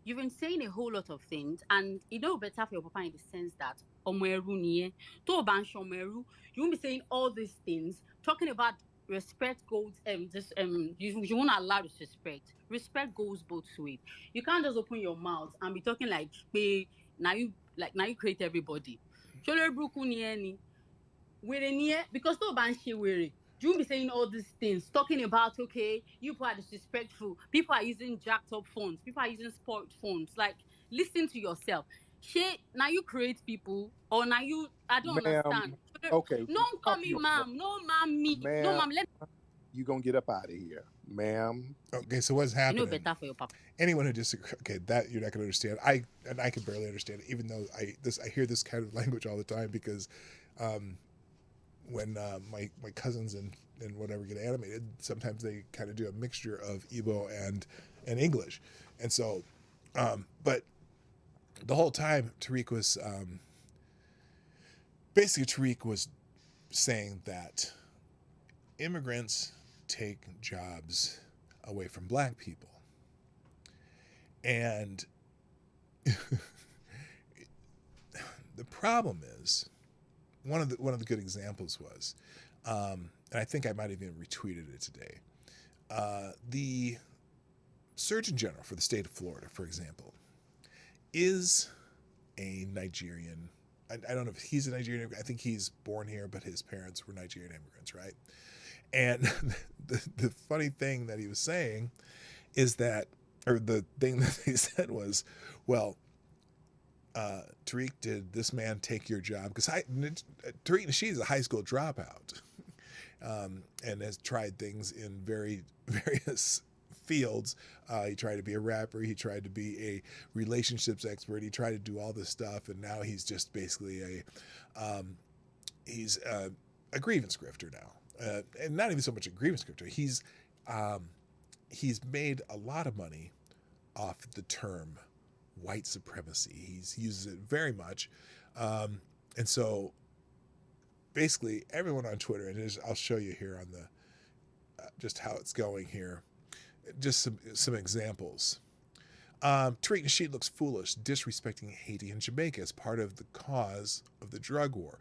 you've been saying a whole lot of things, and you know better for your papa in the sense that you won't be saying all these things, talking about respect goes you won't allow disrespect. Respect goes both ways. You can't just open your mouth and be talking like, now you create everybody. Because you won't be saying all these things, talking about, okay, you people are disrespectful, people are using jacked up phones, people are using spoiled phones. Like, listen to yourself. Now you create people, or now you, I don't understand. Okay. No, call me ma'am. No, ma'am, me. No, ma'am, let you gonna get up out of here, ma'am. Okay, so what's happening? You know better for your papa. Anyone who disagrees, okay, that you're not going to understand. I can barely understand it, even though I hear this kind of language all the time, because when my cousins and whatever get animated, sometimes they kind of do a mixture of Igbo and English, and so, but the whole time Tariq was saying that immigrants take jobs away from black people, and the problem is, one of the good examples was, and I think I might have even retweeted it today, the Surgeon General for the state of Florida, for example, is a Nigerian. I don't know if he's a Nigerian. I think he's born here, but his parents were Nigerian immigrants, right? And the funny thing that he was saying is that, or the thing that he said was, well, Tariq, did this man take your job? Because Tariq Nasheed is a high school dropout, and has tried things in various fields. He tried to be a rapper. He tried to be a relationships expert. He tried to do all this stuff, and now he's just basically a grievance grifter now, and not even so much a grievance grifter. He's made a lot of money off the term white supremacy. He uses it very much, and so basically everyone on Twitter, and I'll show you here on the just how it's going here. Just some examples. Tariq Nasheed looks foolish, disrespecting Haiti and Jamaica as part of the cause of the drug war.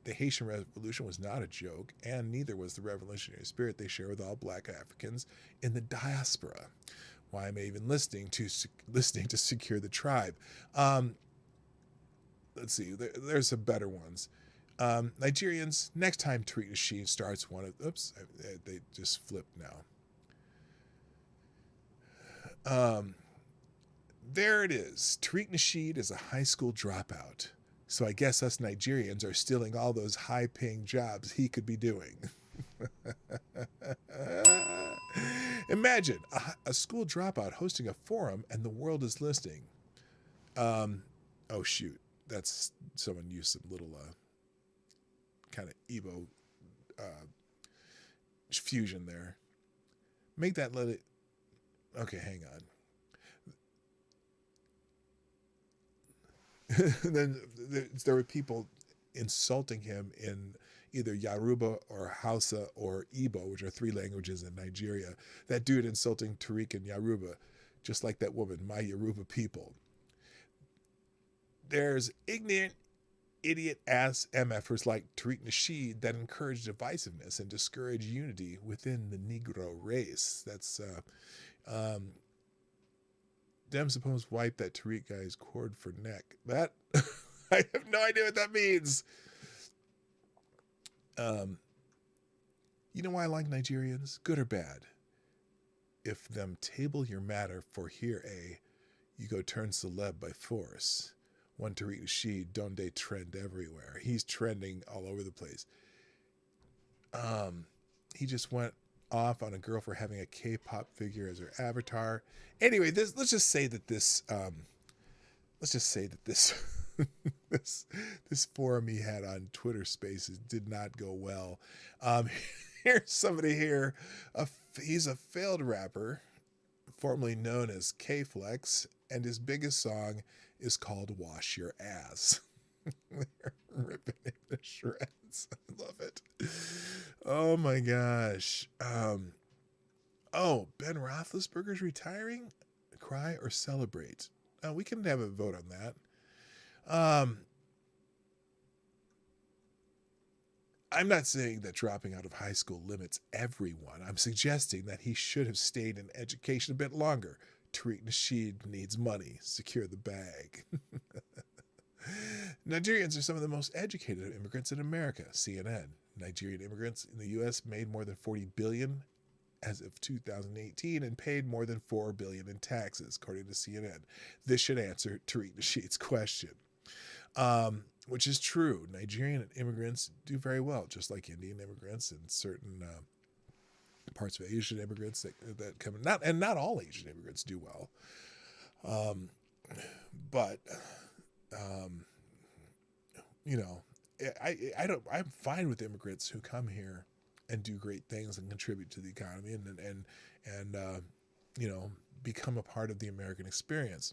The Haitian Revolution was not a joke, and neither was the revolutionary spirit they share with all black Africans in the diaspora. Why am I even listening to Secure the Tribe? Let's see, there's some better ones. Nigerians, next time Tariq Nasheed starts one of, oops, they just flipped now. There it is. Tariq Nasheed is a high school dropout. So I guess us Nigerians are stealing all those high-paying jobs he could be doing. Imagine a school dropout hosting a forum and the world is listening. Oh, shoot. That's someone used some little kind of Igbo fusion there. Make that let it... Okay, hang on. Then there were people insulting him in either Yoruba or Hausa or Igbo, which are 3 languages in Nigeria. That dude insulting Tariq in Yoruba, just like that woman, my Yoruba people. There's ignorant, idiot-ass MFers like Tariq Nasheed that encourage divisiveness and discourage unity within the Negro race. That's... Dem supposed wipe that Tariq guy's cord for neck. That I have no idea what that means. You know why I like Nigerians? Good or bad? If them table your matter for here, you go turn celeb by force. One Tariq Nasheed, don't they trend everywhere? He's trending all over the place. He just went off on a girl for having a K-pop figure as her avatar. Anyway, let's just say that this this forum he had on Twitter Spaces did not go well. Here's somebody here. He's a failed rapper, formerly known as K-Flex, and his biggest song is called "Wash Your Ass." They're ripping him to shreds. I love it. Oh my gosh. Ben Roethlisberger's retiring? Cry or celebrate? We can have a vote on that. I'm not saying that dropping out of high school limits everyone. I'm suggesting that he should have stayed in education a bit longer. Tariq Nasheed needs money. Secure the bag. Nigerians are some of the most educated immigrants in America. CNN. Nigerian immigrants in the U.S. made more than $40 billion as of 2018 and paid more than $4 billion in taxes, according to CNN. This should answer Tariq Nasheed's question, which is true. Nigerian immigrants do very well, just like Indian immigrants and certain parts of Asian immigrants that come in. Not all Asian immigrants do well, but I'm fine with immigrants who come here and do great things and contribute to the economy and become a part of the American experience.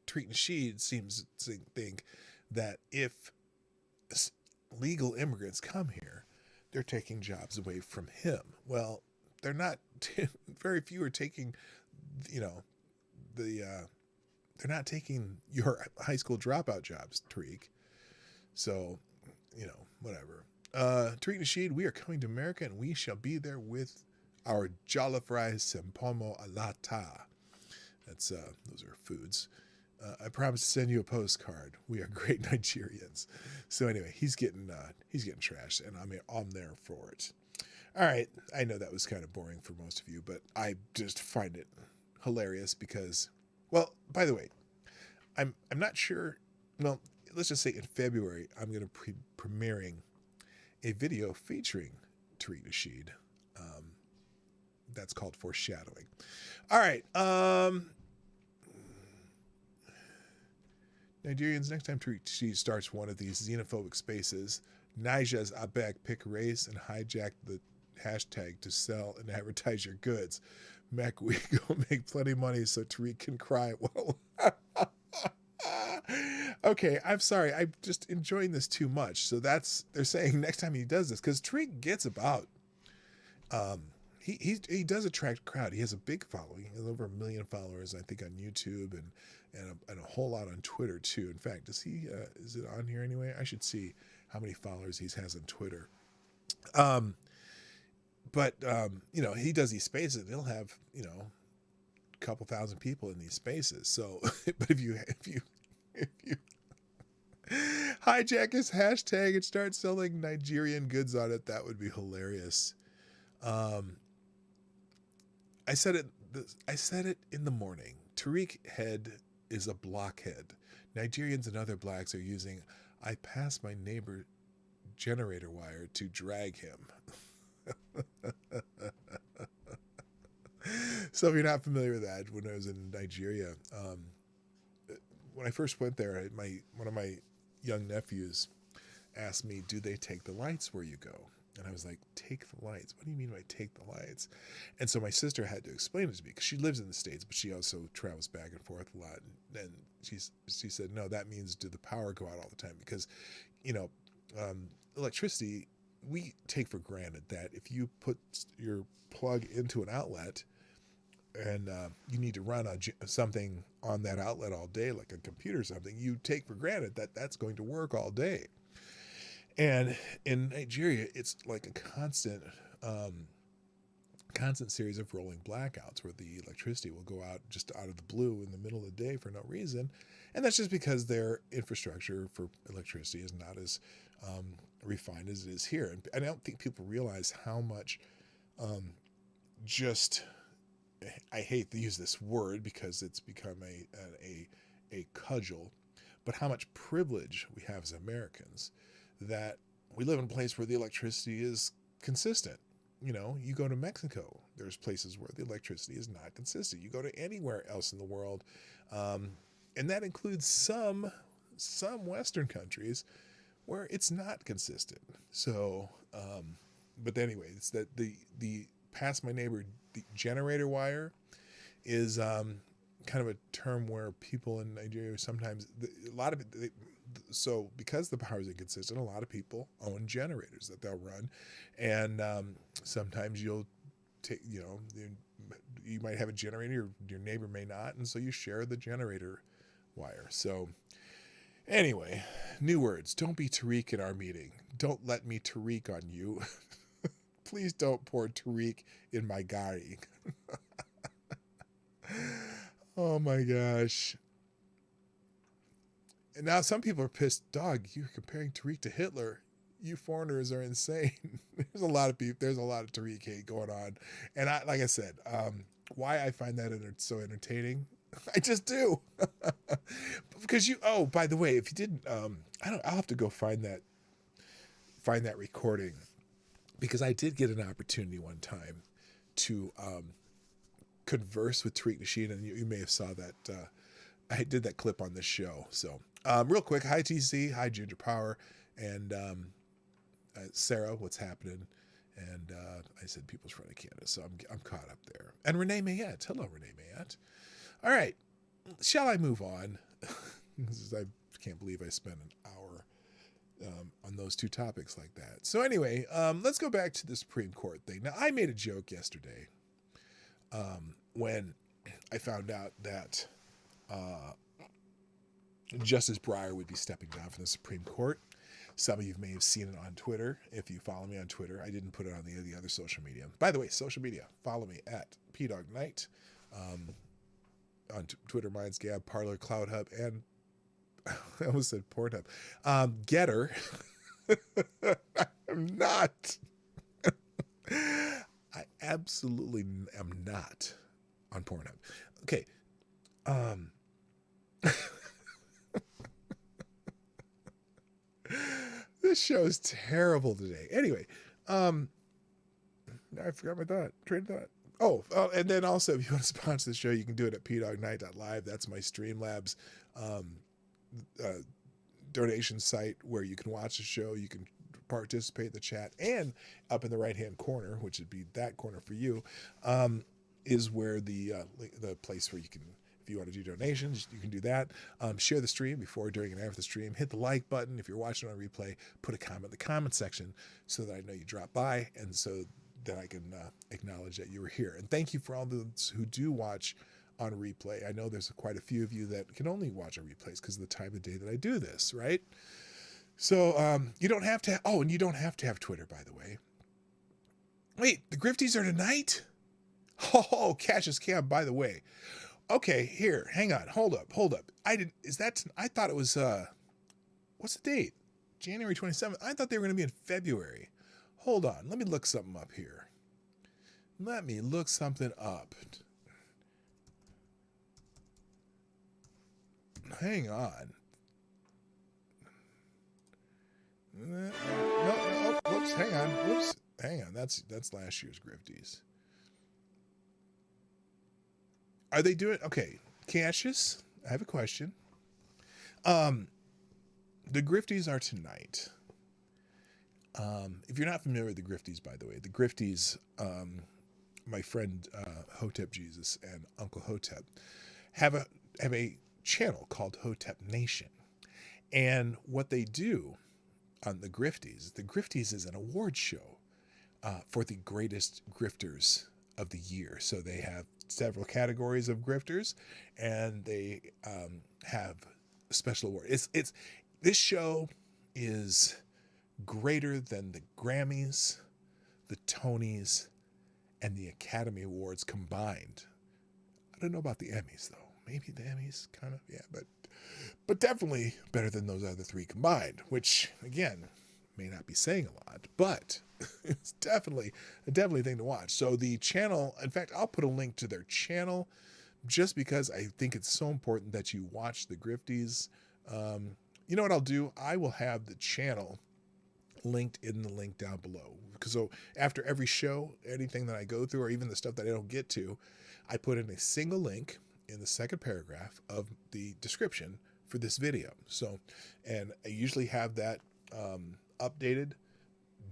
Tariq Nasheed seems to think that if legal immigrants come here, they're taking jobs away from him. Well, they're not. Very few are taking, they're not taking your high school dropout jobs, Tariq. So, whatever. Tariq Nasheed, we are coming to America and we shall be there with our jollof rice and pomo alata. That's those are foods. I promise to send you a postcard. We are great Nigerians. So anyway, he's getting trashed, and I'm there for it. All right, I know that was kind of boring for most of you, but I just find it hilarious because, well, by the way, I'm not sure. Well, let's just say in February I'm going to be premiering a video featuring Tariq Nasheed. That's called Foreshadowing. All right. Nigerians, next time Tariq Nasheed starts one of these xenophobic spaces, Nija's Abek pick race and hijack the hashtag to sell and advertise your goods. Mac, we go make plenty of money so Tariq can cry. Well, okay, I'm sorry. I'm just enjoying this too much. So they're saying next time he does this, because Tariq gets about he does attract a crowd. He has a big following. He has over 1 million followers, I think, on YouTube and a whole lot on Twitter too. In fact, is it on here anyway? I should see how many followers he has on Twitter. But he does these spaces and he'll have, a couple thousand people in these spaces. So, but if you hijack his hashtag and start selling Nigerian goods on it, that would be hilarious. I said it in the morning. Tariq head is a blockhead. Nigerians and other blacks are using I pass my neighbor generator wire to drag him. So if you're not familiar with that, when I was in Nigeria, when I first went there, one of my young nephews asked me, do they take the lights where you go? And I was like, take the lights? What do you mean by take the lights? And so my sister had to explain it to me because she lives in the States, but she also travels back and forth a lot. And she said, no, that means do the power go out all the time? Because, electricity, we take for granted that if you put your plug into an outlet and you need to run something on that outlet all day, like a computer or something, you take for granted that that's going to work all day. And in Nigeria, it's like a constant series of rolling blackouts where the electricity will go out just out of the blue in the middle of the day for no reason. And that's just because their infrastructure for electricity is not as refined as it is here. And I don't think people realize how much I hate to use this word because it's become a cudgel, but how much privilege we have as Americans that we live in a place where the electricity is consistent. You go to Mexico, there's places where the electricity is not consistent. You go to anywhere else in the world, and that includes some Western countries where it's not consistent. So, but anyway, it's that the pass my neighbor the generator wire is kind of a term where people in Nigeria sometimes so because the power is inconsistent, a lot of people own generators that they'll run, and sometimes you'll take you might have a generator, your neighbor may not, and so you share the generator wire. So anyway, new words. Don't be Tariq in our meeting. Don't let me Tariq on you. Please don't pour Tariq in my gari. Oh my gosh. And now some people are pissed. Dog, you're comparing Tariq to Hitler. You foreigners are insane. There's a lot of Tariq hate going on. And like I said, why I find that so entertaining, I just do. Because by the way, if you didn't, I'll have to go find that recording, because I did get an opportunity one time to converse with Tariq Nasheed, and you may have saw that. I did that clip on this show. So real quick, hi TC, hi Ginger Power, and Sarah, what's happening? And I said People's Front of Canada, so I'm caught up there. And Renee Mayette, hello Renee Mayette. All right, shall I move on? I can't believe I spent an hour on those two topics like that. So anyway, let's go back to the Supreme Court thing. Now, I made a joke yesterday when I found out that Justice Breyer would be stepping down from the Supreme Court. Some of you may have seen it on Twitter. If you follow me on Twitter, I didn't put it on the other social media. By the way, social media, follow me at PDawgKnight. On Twitter, mine's Gab, Parler, Cloud Hub, and I almost said Pornhub. Getter. I'm not. I absolutely am not on Pornhub. Okay. This show is terrible today. Anyway, now I forgot my train of thought. Oh, and then also, if you want to sponsor the show, you can do it at PDawgKnight.live. That's my Streamlabs donation site where you can watch the show, you can participate in the chat, and up in the right-hand corner, which would be that corner for you, is where the place where you can, if you want to do donations, you can do that. Share the stream before, during, and after the stream. Hit the like button. If you're watching on replay, put a comment in the comment section so that I know you dropped by, and so that I can acknowledge that you were here. And thank you for all those who do watch on replay. I know there's quite a few of you that can only watch on replays because of the time of day that I do this, right? So you don't have to, and you don't have to have Twitter, by the way. Wait, the Grifties are tonight? Oh, Cassius Cam, by the way. Okay, here, hang on, hold up. I thought it was, what's the date? January 27th. I thought they were going to be in February. Hold on, let me look something up here. Hang on. No, whoops, hang on. That's last year's Grifties. Are they doing, okay, Cassius, I have a question. The Grifties are tonight. If you're not familiar with the Grifties, by the way, the Grifties, my friend Hotep Jesus and Uncle Hotep have a channel called Hotep Nation. And what they do on the Grifties is an award show for the greatest grifters of the year. So they have several categories of grifters, and they have a special award. This show is greater than the Grammys, the Tonys, and the Academy Awards combined. I don't know about the Emmys though. Maybe the Emmys kind of, yeah, but definitely better than those other three combined, which again may not be saying a lot, but it's definitely a thing to watch. So the channel, in fact, I'll put a link to their channel just because I think it's so important that you watch the Grifties. You know what I'll do? I will have the channel linked in the link down below. So after every show, anything that I go through, or even the stuff that I don't get to, I put in a single link in the second paragraph of the description for this video. So, and I usually have that updated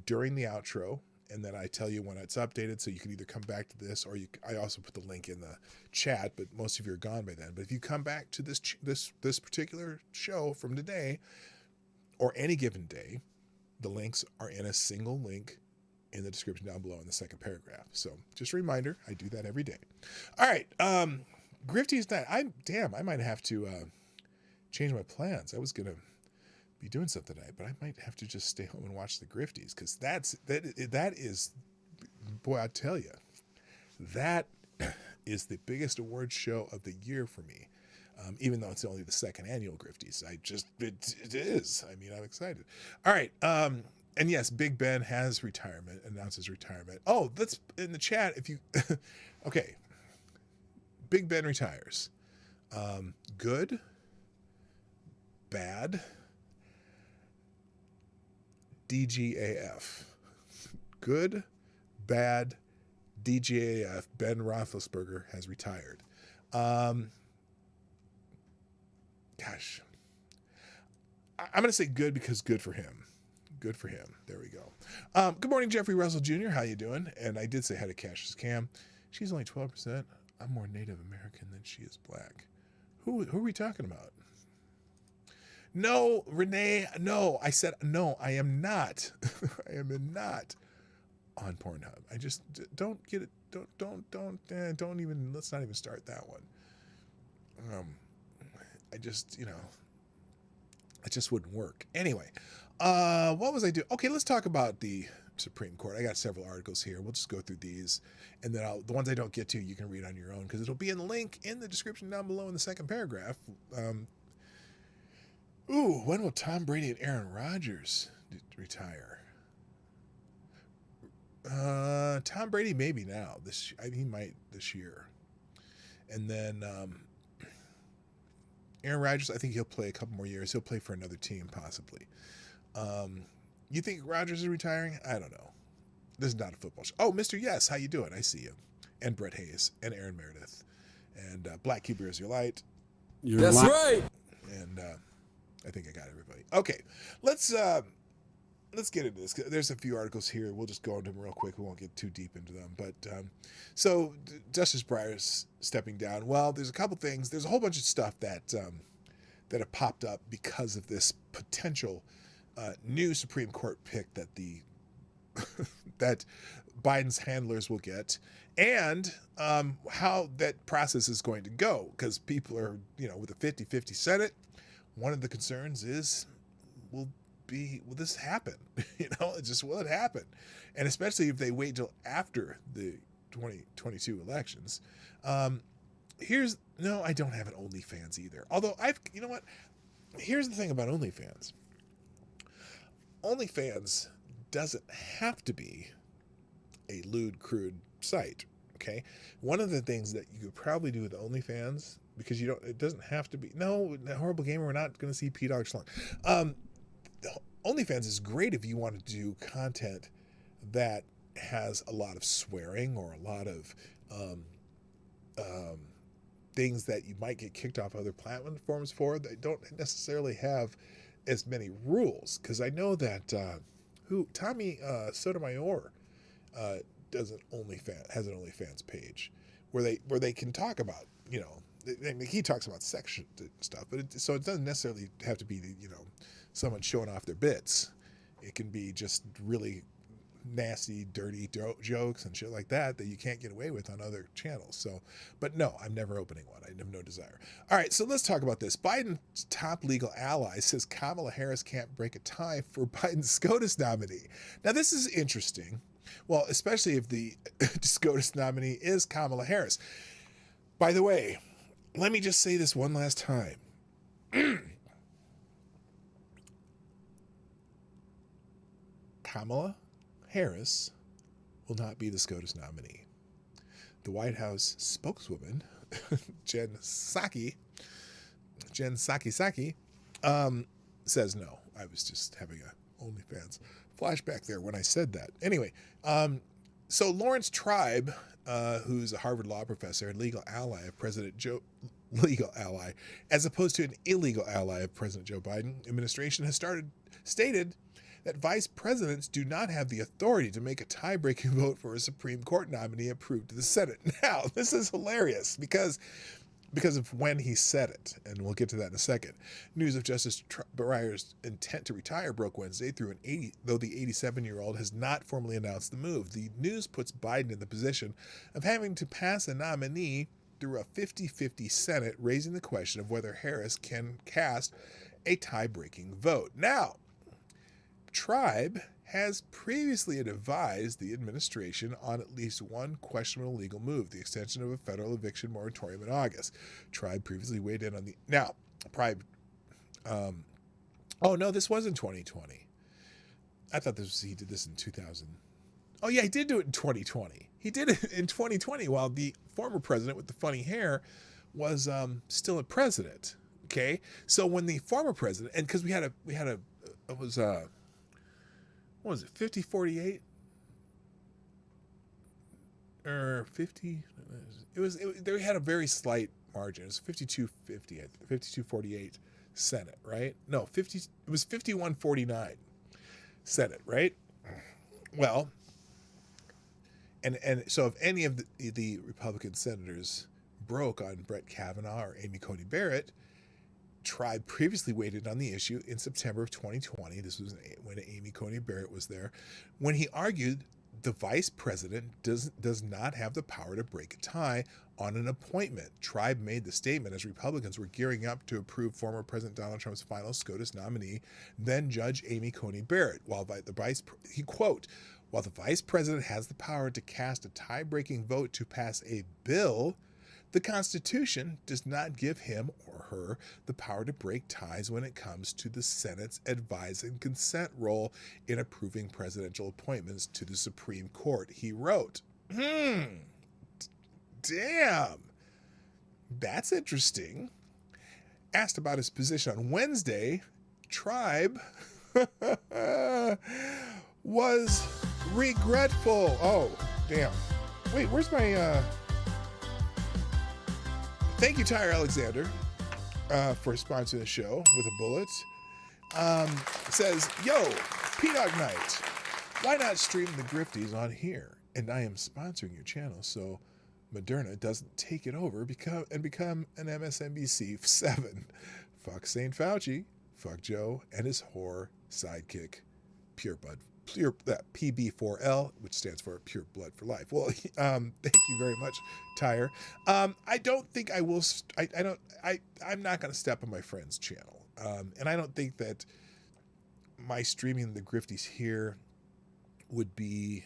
during the outro, and then I tell you when it's updated, so you can either come back to this, or I also put the link in the chat, but most of you are gone by then. But if you come back to this particular show from today, or any given day, the links are in a single link in the description down below in the second paragraph. So just a reminder, I do that every day. All right, Grifties night. I might have to change my plans. I was gonna be doing something tonight, but I might have to just stay home and watch the Grifties, because that is, boy, I tell you, that is the biggest award show of the year for me. Even though it's only the second annual Grifties, it is. I mean, I'm excited. All right, and yes, Big Ben has announces retirement. Oh, that's in the chat. If you, okay, Big Ben retires. Good, bad, DGAF. Good, bad, DGAF. Ben Roethlisberger has retired. Gosh, I'm going to say good because good for him. Good for him. There we go. Good morning, Jeffrey Russell Jr. How you doing? And I did say hi to Cassius Cam. She's only 12%. I'm more Native American than she is black. Who are we talking about? No, Renee. No, I said no. I am not. I am not on Pornhub. I just don't get it. Don't even. Let's not even start that one. It just wouldn't work. Anyway, what was I doing? Okay, let's talk about the Supreme Court. I got several articles here. We'll just go through these, and then the ones I don't get to, you can read on your own, because it'll be in the link in the description down below in the second paragraph. When will Tom Brady and Aaron Rodgers retire? Tom Brady maybe now. He might this year, and then Aaron Rodgers, I think he'll play a couple more years. He'll play for another team, possibly. You think Rodgers is retiring? I don't know. This is not a football show. Oh, Mr. Yes, how you doing? I see you. And Brett Hayes and Aaron Meredith. And Black Cuber is your light. That's right. And I think I got everybody. Okay, let's get into this. There's a few articles here. We'll just go into them real quick. We won't get too deep into them. But so Justice Breyer's stepping down. Well, there's a couple things. There's a whole bunch of stuff that have popped up because of this potential new Supreme Court pick that that Biden's handlers will get, and how that process is going to go. Because people are, with a 50-50 Senate, one of the concerns is, will this happen? Will it happen? And especially if they wait till after the 2022 elections. I don't have an OnlyFans either. Although here's the thing about OnlyFans. OnlyFans doesn't have to be a lewd, crude site. Okay, one of the things that you could probably do with OnlyFans, because it doesn't have to be. No, Horrible Gamer, we're not going to see P-Dawg Schlong. OnlyFans is great if you want to do content that has a lot of swearing or a lot of things that you might get kicked off other platforms for that don't necessarily have as many rules. Because I know that Tomi Sotomayor has an OnlyFans page where they can talk about, he talks about sex stuff, but so it doesn't necessarily have to be someone showing off their bits. It can be just really nasty, dirty jokes and shit like that you can't get away with on other channels. So, but no, I'm never opening one. I have no desire. All right, so let's talk about this. Biden's top legal ally says Kamala Harris can't break a tie for Biden's SCOTUS nominee. Now, this is interesting. Well, especially if the SCOTUS nominee is Kamala Harris. By the way, let me just say this one last time. Kamala Harris will not be the SCOTUS nominee. The White House spokeswoman, Jen Psaki, says no. I was just having a OnlyFans flashback there when I said that. Anyway, so Lawrence Tribe, who's a Harvard law professor and legal ally of legal ally, as opposed to an illegal ally of President Joe Biden administration, has stated that vice presidents do not have the authority to make a tie-breaking vote for a Supreme Court nominee approved to the Senate. Now, this is hilarious because of when he said it, and we'll get to that in a second. News of Justice Breyer's intent to retire broke Wednesday though the 87-year-old has not formally announced the move. The news puts Biden in the position of having to pass a nominee through a 50-50 Senate, raising the question of whether Harris can cast a tie-breaking vote. Now, Tribe has previously advised the administration on at least one questionable legal move, the extension of a federal eviction moratorium in August. Tribe previously weighed in on the... Now, Tribe... oh, no, this was in 2020. I thought he did this in 2000. Oh, yeah, he did do it in 2020. He did it in 2020 while the former president with the funny hair was still a president. Okay? So when the former president... And because we had a... It was... what was it, 50-48? Or 50? They had a very slight margin. It was 52-50, 52-48 Senate, right? No, it was 51-49 Senate, right? Well, and so if any of the Republican senators broke on Brett Kavanaugh or Amy Coney Barrett, Tribe previously weighed on the issue in September of 2020. This was when Amy Coney Barrett was there, when he argued the vice president does not have the power to break a tie on an appointment. Tribe made the statement as Republicans were gearing up to approve former President Donald Trump's final SCOTUS nominee, then Judge Amy Coney Barrett. While the vice president has the power to cast a tie-breaking vote to pass a bill, the Constitution does not give him or her the power to break ties when it comes to the Senate's advise and consent role in approving presidential appointments to the Supreme Court, he wrote. Damn. That's interesting. Asked about his position on Wednesday, Tribe was regretful. Oh, damn. Wait, where's my... Thank you, Tyre Alexander, for sponsoring the show with a bullet. Says, yo, PDawgKnight, why not stream the Grifties on here? And I am sponsoring your channel so Moderna doesn't take it over and become an MSNBC 7. Fuck St. Fauci, fuck Joe, and his whore sidekick, Pure pure that PB4L, which stands for Pure Blood for Life. Well, thank you very much, Tyre. I don't think I will. I'm not going to step on my friend's channel, and I don't think that my streaming the Grifties here would be,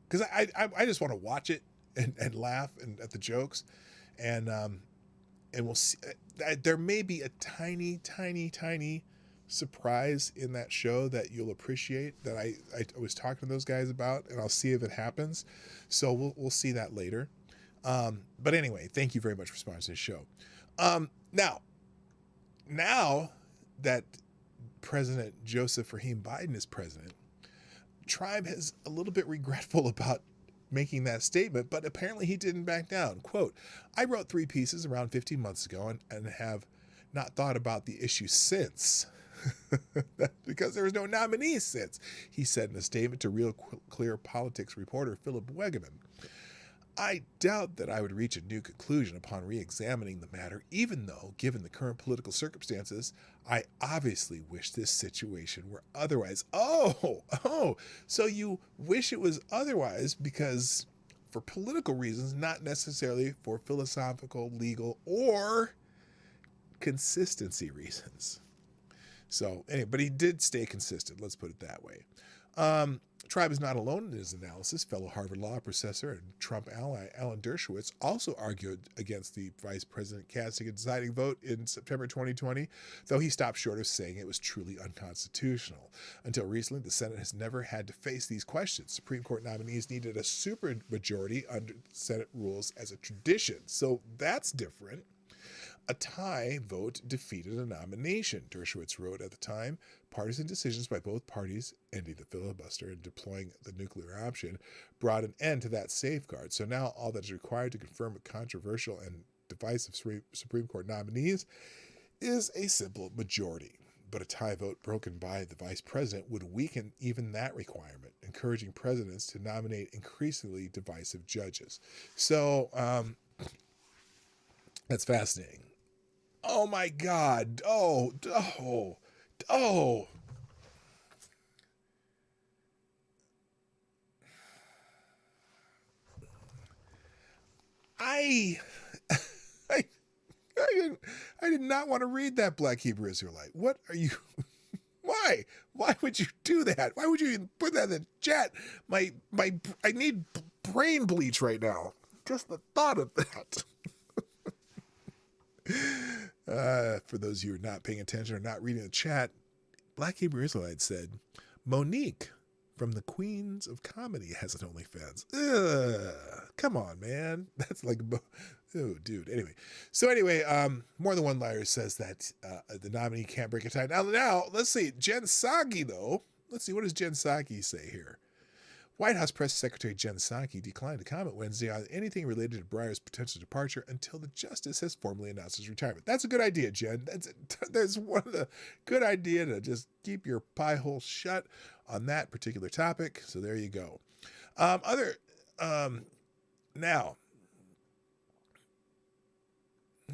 because I just want to watch it and laugh and at the jokes, and we'll see. There may be a tiny surprise in that show that you'll appreciate, that I was talking to those guys about, and I'll see if it happens. So we'll see that later. But anyway, thank you very much for sponsoring the show. Now that President Joseph Rahim Biden is president, Tribe is a little bit regretful about making that statement, but apparently he didn't back down. Quote, "I wrote 3 pieces around 15 months ago and have not thought about the issue since." Because there was no nominee since, he said in a statement to Real Clear Politics reporter Philip Wegeman. "I doubt that I would reach a new conclusion upon re-examining the matter, even though, given the current political circumstances, I obviously wish this situation were otherwise." Oh, so you wish it was otherwise because for political reasons, not necessarily for philosophical, legal, or consistency reasons. So anyway, but he did stay consistent. Let's put it that way. Tribe is not alone in his analysis. Fellow Harvard Law professor and Trump ally Alan Dershowitz also argued against the vice president casting a deciding vote in September 2020, though he stopped short of saying it was truly unconstitutional. Until recently, the Senate has never had to face these questions. Supreme Court nominees needed a supermajority under Senate rules as a tradition, so that's different. A tie vote defeated a nomination, Dershowitz wrote at the time. Partisan decisions by both parties, ending the filibuster and deploying the nuclear option, brought an end to that safeguard. So now all that is required to confirm a controversial and divisive Supreme Court nominees is a simple majority. But a tie vote broken by the vice president would weaken even that requirement, encouraging presidents to nominate increasingly divisive judges. So that's fascinating. Oh my God. Oh. I did not want to read that, Black Hebrew Israelite. What are you? Why? Why would you do that? Why would you even put that in the chat? I need brain bleach right now. Just the thought of that. For those of you who are not paying attention or not reading the chat, Black Hebrew Israelite said, Monique from the Queens of Comedy has an OnlyFans. Come on, man. That's like, oh, dude. Anyway, more than one liar says that the nominee can't break a tie. Now, let's see. Jen Psaki, though. Let's see. What does Jen Psaki say here? White House Press Secretary Jen Psaki declined to comment Wednesday on anything related to Breyer's potential departure until the justice has formally announced his retirement. That's a good idea, Jen. That's one of the good idea to just keep your pie hole shut on that particular topic. So there you go. Now,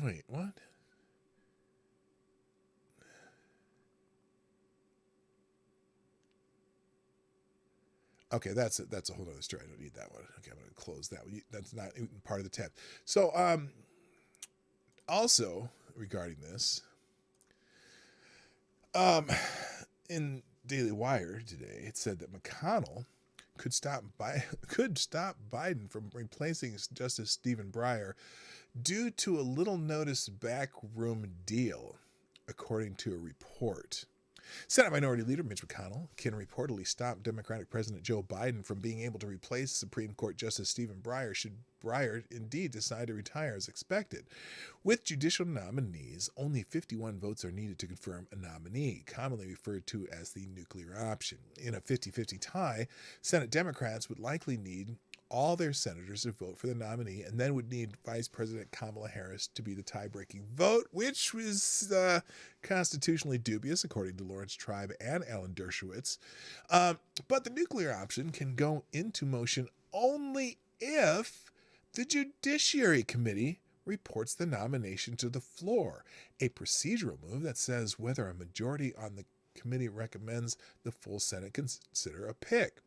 wait, what? Okay, that's a whole other story. I don't need that one. Okay, I'm going to close that one. That's not even part of the tab. So, also regarding this, in Daily Wire today, it said that McConnell could stop Biden from replacing Justice Stephen Breyer due to a little notice backroom deal, according to a report. Senate Minority Leader Mitch McConnell can reportedly stop Democratic President Joe Biden from being able to replace Supreme Court Justice Stephen Breyer should Breyer indeed decide to retire as expected. With judicial nominees, only 51 votes are needed to confirm a nominee, commonly referred to as the nuclear option. In a 50-50 tie, Senate Democrats would likely need all their senators to vote for the nominee, and then would need Vice President Kamala Harris to be the tie-breaking vote, which was constitutionally dubious, according to Lawrence Tribe and Alan Dershowitz. But the nuclear option can go into motion only if the Judiciary Committee reports the nomination to the floor, a procedural move that says whether a majority on the committee recommends the full Senate consider a pick.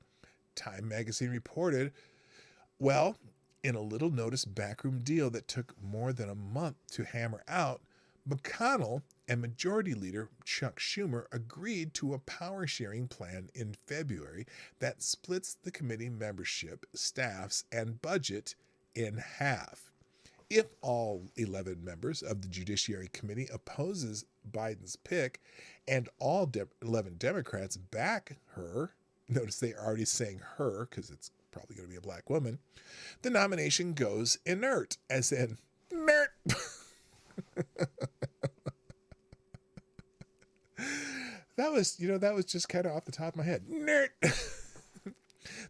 Time magazine reported, well, in a little notice backroom deal that took more than a month to hammer out, McConnell and Majority Leader Chuck Schumer agreed to a power-sharing plan in February that splits the committee membership, staffs, and budget in half. If all 11 members of the Judiciary Committee opposes Biden's pick and all 11 Democrats back her, notice they're already saying her because it's probably going to be a black woman, the nomination goes inert, as in inert. That was just kind of off the top of my head. Nerd.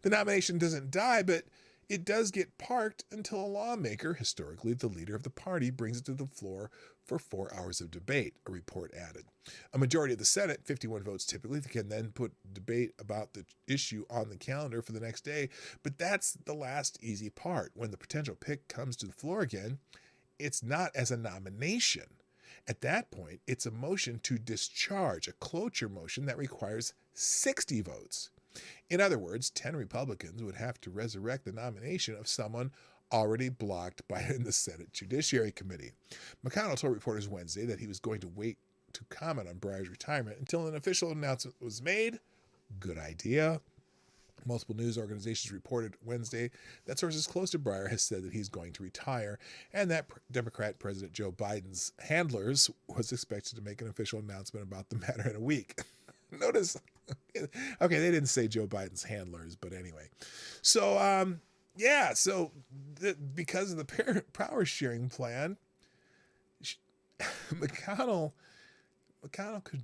The nomination doesn't die, but it does get parked until a lawmaker, historically the leader of the party, brings it to the floor for 4 hours of debate, a report added. A majority of the Senate, 51 votes typically, can then put debate about the issue on the calendar for the next day, but that's the last easy part. When the potential pick comes to the floor again, it's not as a nomination. At that point, it's a motion to discharge, a cloture motion that requires 60 votes. In other words, 10 Republicans would have to resurrect the nomination of someone already blocked in the Senate Judiciary Committee. McConnell told reporters Wednesday that he was going to wait to comment on Breyer's retirement until an official announcement was made. Good idea. Multiple news organizations reported Wednesday that sources close to Breyer has said that he's going to retire, and that Democrat President Joe Biden's handlers was expected to make an official announcement about the matter in a week. Notice, okay, they didn't say Joe Biden's handlers, but anyway. So, because of the power sharing plan, McConnell could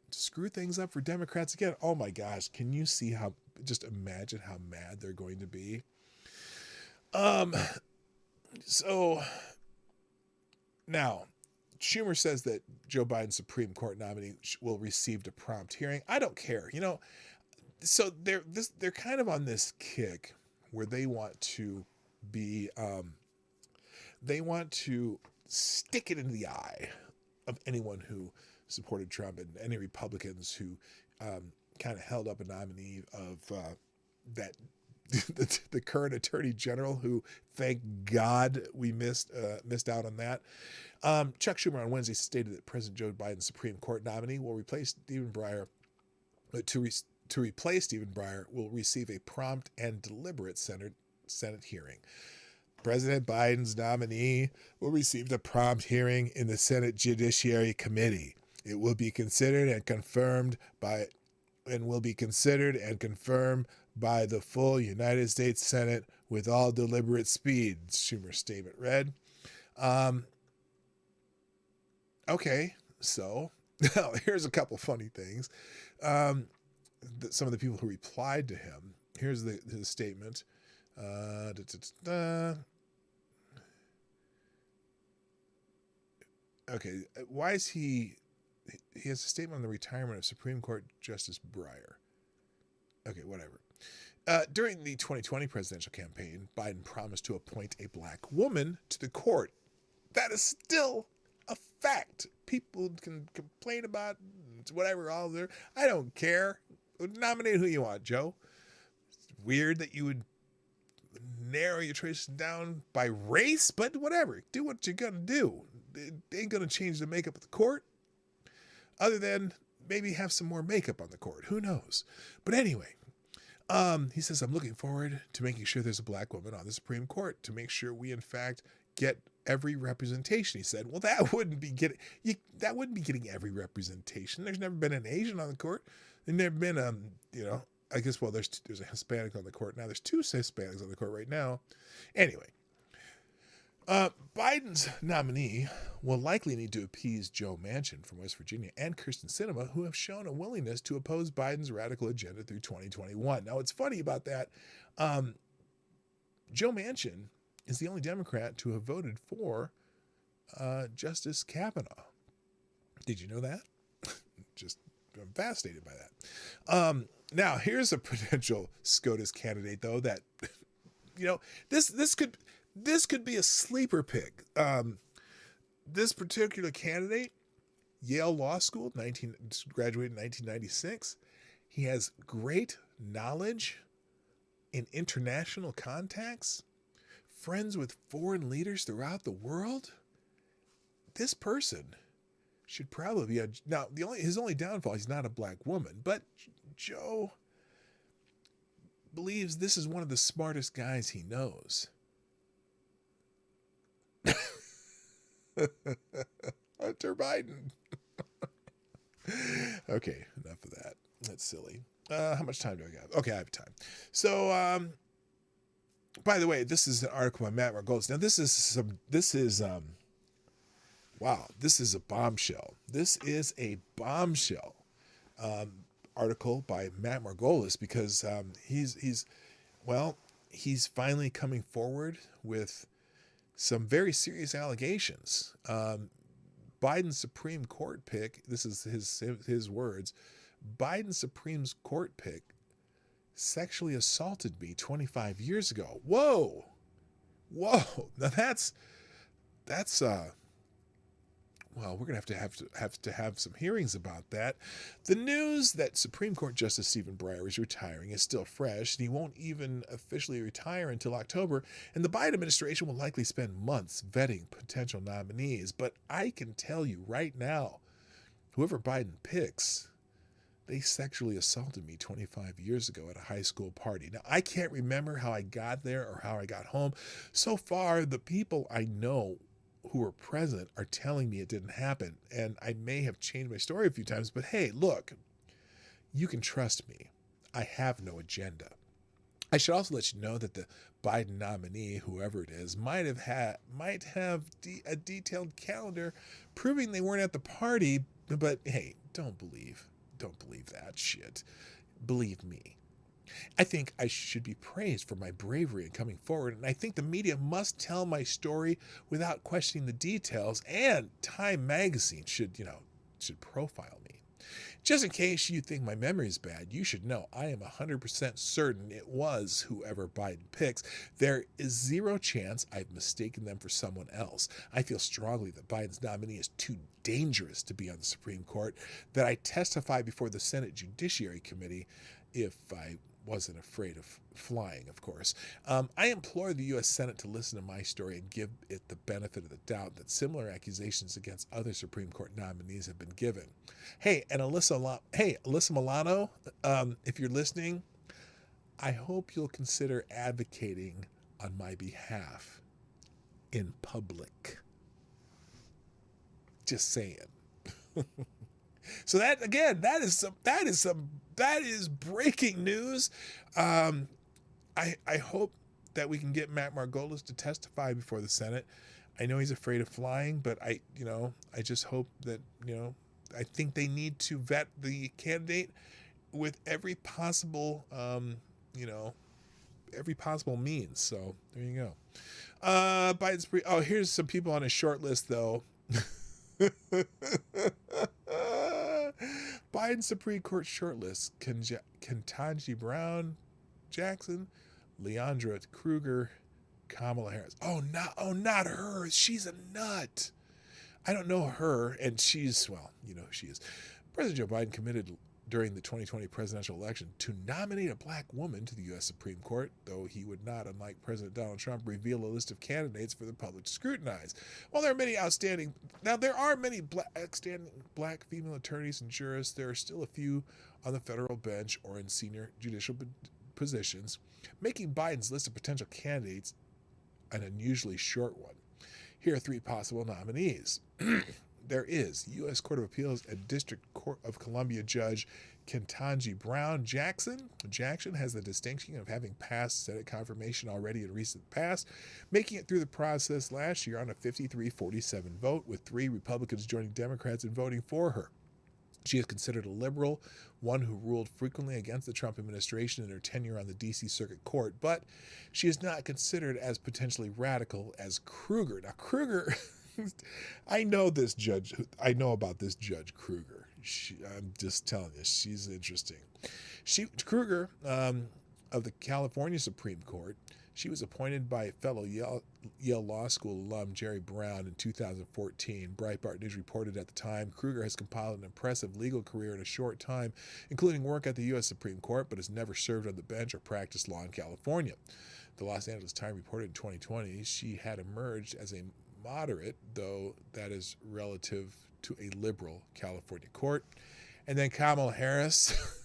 screw things up for Democrats again. Oh my gosh, can you see just imagine how mad they're going to be. So now Schumer says that Joe Biden's Supreme Court nominee will receive a prompt hearing. I don't care, so they're kind of on this kick where they want to be, they want to stick it into the eye of anyone who supported Trump and any Republicans who, kind of held up a nominee of that the current Attorney General, who, thank God, we missed out on that. Chuck Schumer on Wednesday stated that President Joe Biden's Supreme Court nominee will replace Stephen Breyer. To replace Stephen Breyer will receive a prompt and deliberate Senate hearing. President Biden's nominee will receive a prompt hearing in the Senate Judiciary Committee. It will be considered and confirmed by the full United States Senate with all deliberate speed, Schumer's statement read. Okay, so now here's a couple funny things. Some of the people who replied to him, here's his statement. Okay, why is he has a statement on the retirement of Supreme Court Justice Breyer. Okay, whatever. During the 2020 presidential campaign, Biden promised to appoint a black woman to the court. That is still a fact. People can complain about whatever, all there. I don't care. Nominate who you want, Joe. It's weird that you would narrow your choices down by race, but whatever. Do what you're going to do. It ain't going to change the makeup of the court. Other than maybe have some more makeup on the court. Who knows? But anyway, he says, I'm looking forward to making sure there's a black woman on the Supreme Court to make sure we, in fact, get every representation. He said, well, that wouldn't be getting every representation. There's never been an Asian on the court. There's never been, I guess, well, there's a Hispanic on the court now. There's 2 Hispanics on the court right now. Anyway, Biden's nominee will likely need to appease Joe Manchin from West Virginia and Kyrsten Sinema, who have shown a willingness to oppose Biden's radical agenda through 2021. Now, what's funny about that, Joe Manchin is the only Democrat to have voted for Justice Kavanaugh. Did you know that? I'm fascinated by that. Now, here's a potential SCOTUS candidate, though, that, this could be a sleeper pick. This particular candidate Yale Law School, graduated in 1996. He has great knowledge in international contacts, friends with foreign leaders throughout the world. This person should probably be now his only downfall, he's not a black woman, but Joe believes this is one of the smartest guys he knows. Hunter Biden. Okay, enough of that. That's silly. How much time do I got? Okay, I have time. So, by the way, this is an article by Matt Margolis. Now, this is wow, this is a bombshell. This is a bombshell article by Matt Margolis because he's finally coming forward with some very serious allegations. Biden's Supreme Court pick, this is his words, Biden's Supreme Court pick sexually assaulted me 25 years ago. Whoa. Now that's well, we're going to have some hearings about that. The news that Supreme Court Justice Stephen Breyer is retiring is still fresh, and he won't even officially retire until October, and the Biden administration will likely spend months vetting potential nominees. But I can tell you right now, whoever Biden picks, they sexually assaulted me 25 years ago at a high school party. Now, I can't remember how I got there or how I got home. So far, the people I know who were present are telling me it didn't happen, and I may have changed my story a few times, but hey, look, you can trust me. I have no agenda. I should also let you know that the Biden nominee, whoever it is, might have a detailed calendar proving they weren't at the party, but hey, don't believe that shit. Believe me. I think I should be praised for my bravery in coming forward, and I think the media must tell my story without questioning the details, and Time magazine should profile me. Just in case you think my memory is bad, you should know I am 100% certain it was whoever Biden picks. There is zero chance I've mistaken them for someone else. I feel strongly that Biden's nominee is too dangerous to be on the Supreme Court, that I testify before the Senate Judiciary Committee if I wasn't afraid of flying, of course. I implore the U.S. Senate to listen to my story and give it the benefit of the doubt that similar accusations against other Supreme Court nominees have been given. Hey, and Alyssa Milano, if you're listening, I hope you'll consider advocating on my behalf in public. Just saying. So that is breaking news. I hope that we can get Matt Margolis to testify before the Senate. I know he's afraid of flying, but I just hope that, I think they need to vet the candidate with every possible means. So there you go. Here's some people on his short list though. Biden Supreme Court shortlist: Ketanji Brown Jackson, Leandra Kruger, Kamala Harris. Oh, not her. She's a nut. I don't know her, and she's, well, you know who she is. President Joe Biden committed during the 2020 presidential election to nominate a black woman to the U.S. Supreme Court, though he would not, unlike President Donald Trump, reveal a list of candidates for the public to scrutinize. While there are many outstanding black female attorneys and jurists, there are still a few on the federal bench or in senior judicial positions, making Biden's list of potential candidates an unusually short one. Here are three possible nominees. There is U.S. Court of Appeals and District Court of Columbia Judge Ketanji Brown Jackson. Jackson has the distinction of having passed Senate confirmation already in recent past, making it through the process last year on a 53-47 vote, with 3 Republicans joining Democrats in voting for her. She is considered a liberal, one who ruled frequently against the Trump administration in her tenure on the D.C. Circuit Court, but she is not considered as potentially radical as Kruger. Now, Kruger... I know about this Judge Kruger. I'm just telling you, she's interesting. Kruger of the California Supreme Court She was appointed by fellow Yale Law School alum Jerry Brown in 2014. Breitbart News reported at the time, Kruger has compiled an impressive legal career in a short time, including work at the U.S. Supreme Court, but has never served on the bench or practiced law in California. The Los Angeles Times reported in 2020 she had emerged as a moderate, though that is relative to a liberal California court. And then Kamala Harris.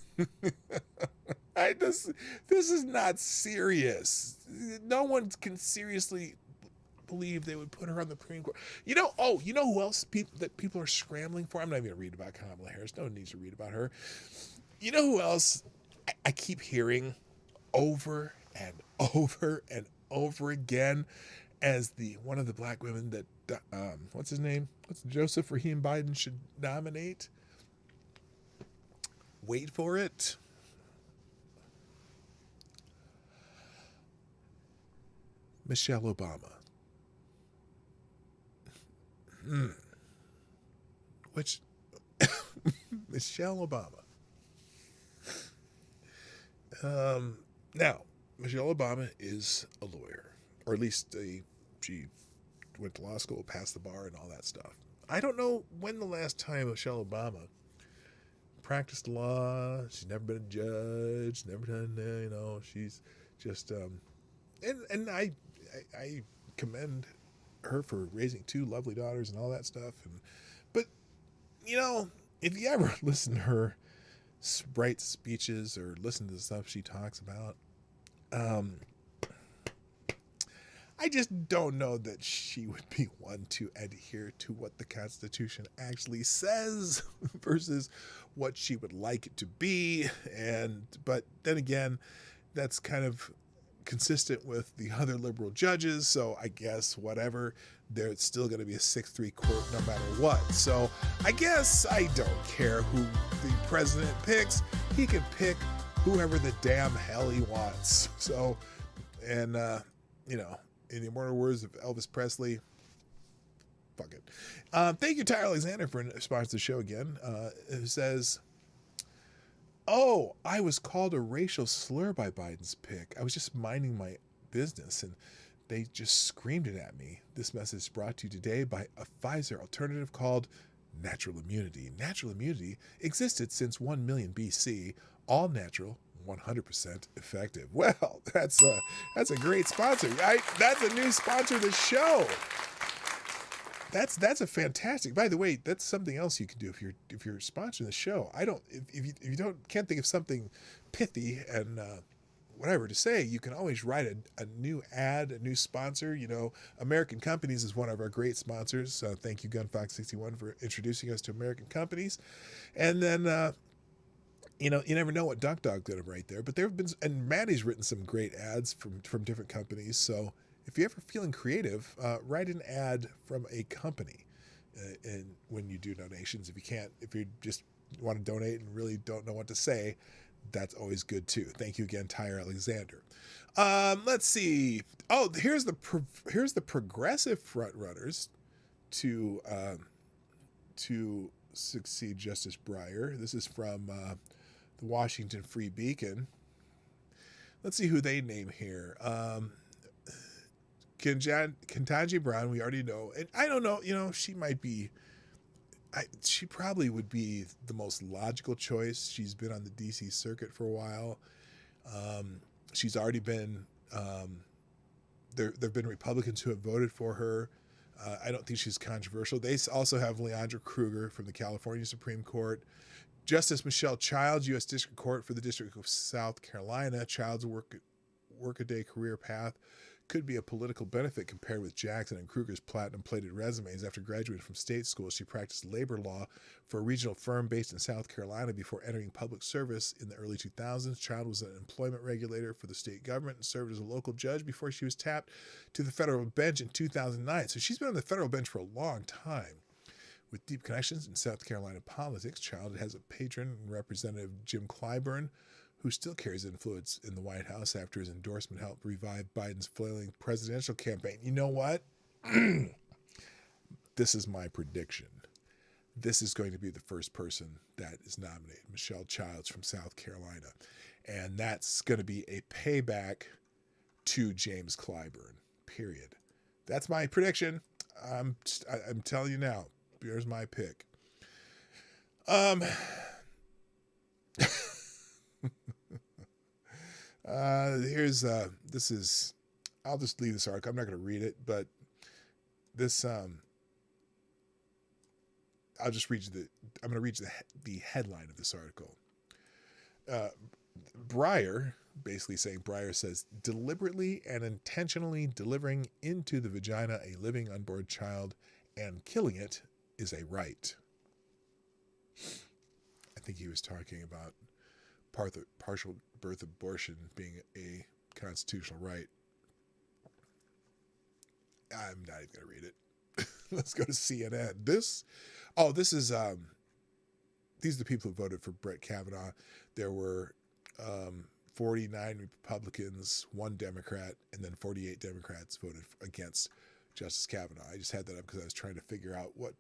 This is not serious. No one can seriously believe they would put her on the Supreme Court. You know who else that people are scrambling for? I'm not even going to read about Kamala Harris. No one needs to read about her. You know who else I keep hearing over and over and over again as one of the black women that, what's his name? What's Joseph Rahim Biden should nominate? Wait for it. Michelle Obama. Which, Michelle Obama. Now, Michelle Obama is a lawyer, or at least she went to law school, passed the bar, and all that stuff. I don't know when the last time Michelle Obama practiced law. She's never been a judge, never done, she's just, and I commend her for raising 2 lovely daughters and all that stuff. But if you ever listen to her bright speeches or listen to the stuff she talks about, I just don't know that she would be one to adhere to what the Constitution actually says versus what she would like it to be. But then again, that's kind of consistent with the other liberal judges. So I guess whatever, there's still going to be a 6-3 court no matter what. So I guess I don't care who the president picks. He can pick whoever the damn hell he wants. So, and, in the immortal words of Elvis Presley, fuck it. Thank you, Tyler Alexander, for sponsoring the show again. Who says, "Oh, I was called a racial slur by Biden's pick. I was just minding my business, and they just screamed it at me. This message is brought to you today by a Pfizer alternative called Natural Immunity. Natural immunity existed since 1 million BC, all natural, 100% effective." Well, that's a great sponsor. That's a new sponsor of the show. That's a fantastic. By the way, that's something else you can do if you're sponsoring the show. If you can't think of something pithy and whatever to say, you can always write a new ad, a new sponsor. American Companies is one of our great sponsors. Thank you, Gunfox61, for introducing us to American companies. And then you never know what Dog's going to write there, but there have been, and Maddie's written some great ads from different companies. So if you're ever feeling creative, write an ad from a company, and when you do donations, if you just want to donate and really don't know what to say, that's always good too. Thank you again, Tyler Alexander. Let's see. Oh, here's the progressive front runners to succeed Justice Breyer. This is from the Washington Free Beacon. Let's see who they name here. Ketanji Brown, we already know. And I don't know, she might be, she probably would be the most logical choice. She's been on the D.C. circuit for a while. She's already been, there have been Republicans who have voted for her. I don't think she's controversial. They also have Leandra Kruger from the California Supreme Court. Justice Michelle Childs, U.S. District Court for the District of South Carolina. Childs' workaday career path could be a political benefit compared with Jackson and Kruger's platinum-plated resumes. After graduating from state school, she practiced labor law for a regional firm based in South Carolina before entering public service in the early 2000s. Child was an employment regulator for the state government and served as a local judge before she was tapped to the federal bench in 2009. So she's been on the federal bench for a long time. With deep connections in South Carolina politics, Child has a patron and Representative Jim Clyburn, who still carries influence in the White House after his endorsement helped revive Biden's flailing presidential campaign. You know what? This is my prediction. This is going to be the first person that is nominated, Michelle Childs from South Carolina. And that's going to be a payback to James Clyburn, period. That's my prediction. I'm telling you now. Here's my pick. This is, I'll just leave this article. I'm not going to read it, but this, I'll just read you I'm going to read you the headline of this article. Breyer, basically saying, Breyer says, deliberately and intentionally delivering into the vagina a living unborn child and killing it is a right. I think he was talking about partial birth abortion being a constitutional right. I'm not even going to read it. Let's go to CNN. This is, these are the people who voted for Brett Kavanaugh. There were 49 Republicans, 1 Democrat, and then 48 Democrats voted against Justice Kavanaugh. I just had that up because I was trying to figure out what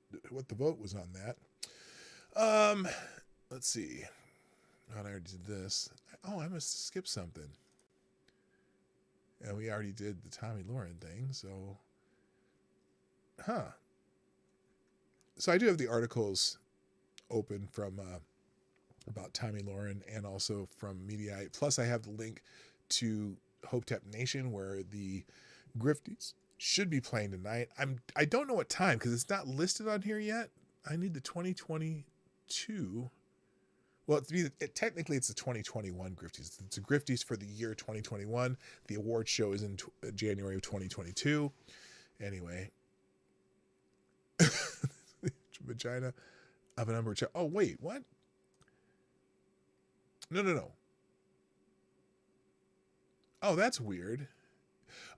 the vote was on that. Let's see. Oh, I already did this. Oh, I must have skipped something. And we already did the Tomi Lahren thing, so... So I do have the articles open from about Tomi Lahren and also from Mediaite. Plus I have the link to Hotep Nation where the Grifties should be playing tonight. I don't know what time because it's not listed on here yet. I need the 2022. Well, technically it's the 2021 Grifties. It's the Grifties for the year 2021. The award show is in January of 2022. Anyway. Vagina of an unborn child. Oh, wait, what? No. Oh, that's weird.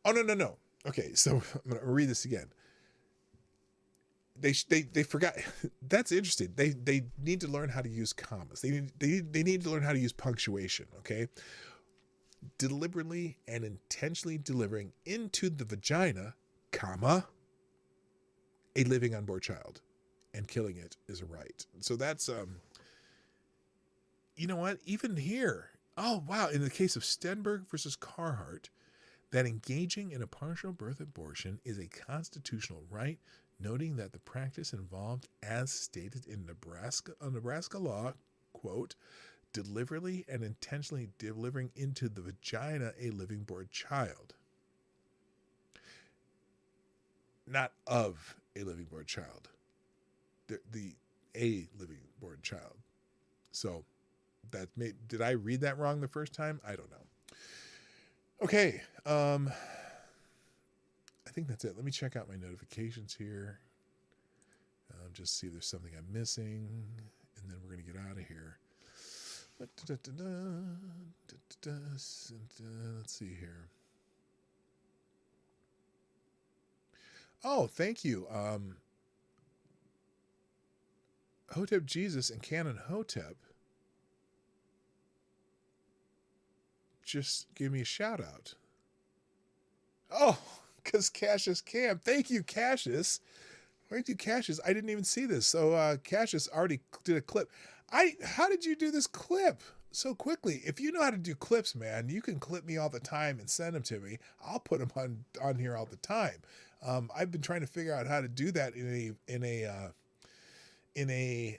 Oh, no. Okay, so I'm going to read this again. They forgot. That's interesting. They need to learn how to use commas. They need to learn how to use punctuation, okay? Deliberately and intentionally delivering into the vagina, comma, a living unborn child and killing it is a right. So that's, you know what? Even here, oh, wow. In the case of Stenberg versus Carhart, that engaging in a partial birth abortion is a constitutional right, noting that the practice involved, as stated in Nebraska law, quote, deliberately and intentionally delivering into the vagina a living born child. Not of a living born child. A living born child. So did I read that wrong the first time? I don't know. Okay. I think that's it. Let me check out my notifications here. Just see if there's something I'm missing. And then we're going to get out of here. Let's see here. Oh, thank you. Hotep Jesus and Canon Hotep just gave me a shout out. Oh, because Cassius Cam. Thank you, Cassius. Thank you, Cassius. I didn't even see this. So Cassius already did a clip. How did you do this clip so quickly? If you know how to do clips, man, you can clip me all the time and send them to me. I'll put them on here all the time. I've been trying to figure out how to do that in an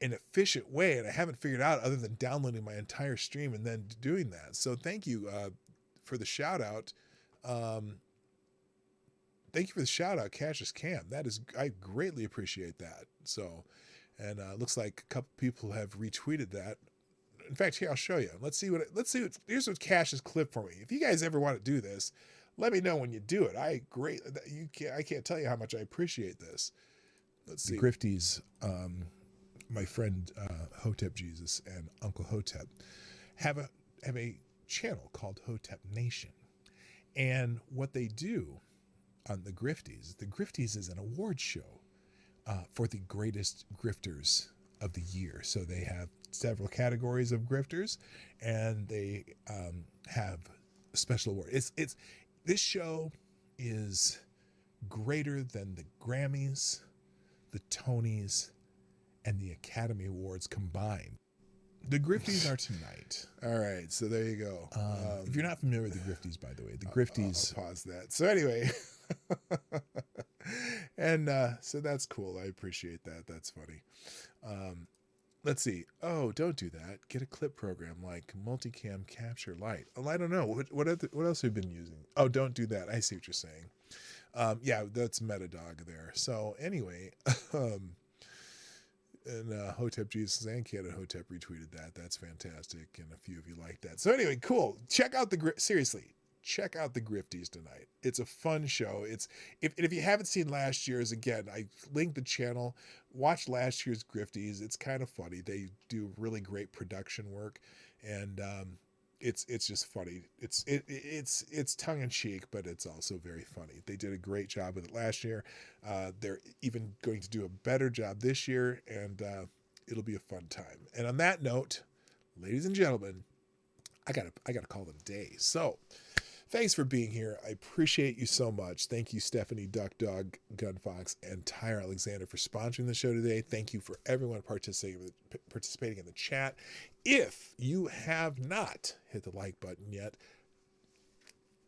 efficient way, and I haven't figured out other than downloading my entire stream and then doing that. So thank you for the shout out. Thank you for the shout out, Cassius Cam. I greatly appreciate that. So, and looks like a couple people have retweeted that. In fact, here I'll show you. Here's what Cassius clipped for me. If you guys ever want to do this, let me know when you do it. I can't tell you how much I appreciate this. Let's see. The Grifties, my friend Hotep Jesus and Uncle Hotep have a channel called Hotep Nation. And what they do on the Grifties is an award show for the greatest grifters of the year. So they have several categories of grifters, and they have a special award. This show is greater than the Grammys, the Tonys, and the Academy Awards combined. The Grifties are tonight. All right, so there you go. If you're not familiar with the Grifties, by the way, the Grifties. I'll pause that. So anyway, and so that's cool. I appreciate that. That's funny. Let's see. Oh, don't do that. Get a clip program like Multicam Capture Lite. Oh, I don't know. What else have you been using? Oh, don't do that. I see what you're saying. Yeah, that's Metadog there. So anyway, and Hotep Jesus and Canada Hotep retweeted that. That's fantastic, and a few of you like that. So anyway, cool. Check out seriously. Check out the Grifties tonight. It's a fun show. If you haven't seen last year's, again, I linked the channel. Watch last year's Grifties. It's kind of funny. They do really great production work, and it's just funny. It's tongue in cheek, but it's also very funny. They did a great job with it last year. They're even going to do a better job this year, and it'll be a fun time. And on that note, ladies and gentlemen, I gotta call it a day. So thanks for being here. I appreciate you so much. Thank you, Stephanie, Duck Dog, Gunfox, and Tyre Alexander for sponsoring the show today. Thank you for everyone participating in the chat. If you have not hit the like button yet,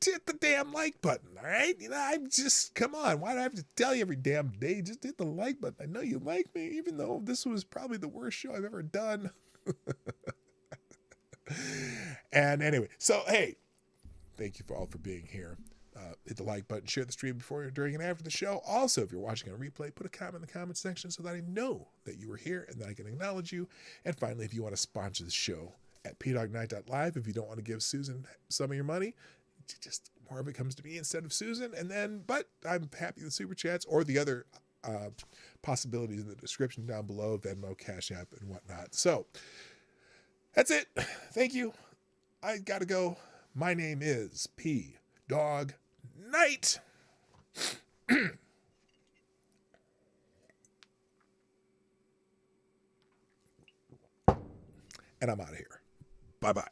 hit the damn like button, all right? You know, I'm just, come on. Why do I have to tell you every damn day? Just hit the like button. I know you like me, even though this was probably the worst show I've ever done. And anyway, so, hey, thank you all for being here. Hit the like button, share the stream before, during, and after the show. Also, if you're watching on replay, put a comment in the comment section so that I know that you were here and that I can acknowledge you. And finally, if you want to sponsor the show at PDawgKnight.live, if you don't want to give Susan some of your money, just more of it comes to me instead of Susan. And then, but I'm happy with SuperChats or the other possibilities in the description down below, Venmo, Cashapp, and whatnot. So that's it. Thank you. I gotta go. My name is PDawgKnight. And I'm out of here. Bye-bye.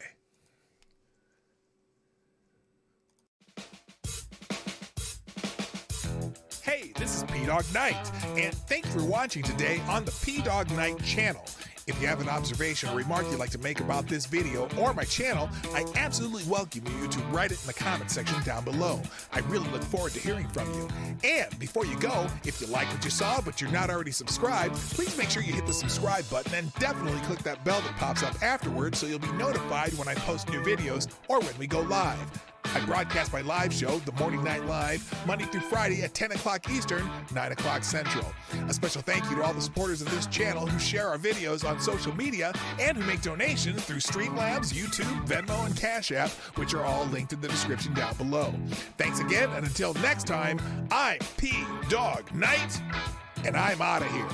Hey, this is PDawgKnight, and thank you for watching today on the PDawgKnight channel. If you have an observation or remark you'd like to make about this video or my channel, I absolutely welcome you to write it in the comment section down below. I really look forward to hearing from you. And before you go, if you like what you saw but you're not already subscribed, please make sure you hit the subscribe button and definitely click that bell that pops up afterwards so you'll be notified when I post new videos or when we go live. I broadcast my live show, The Morning Night Live, Monday through Friday at 10 o'clock Eastern, 9 o'clock Central. A special thank you to all the supporters of this channel who share our videos on social media and who make donations through Streamlabs, YouTube, Venmo, and Cash App, which are all linked in the description down below. Thanks again, and until next time, I'm PDawgKnight, and I'm out of here.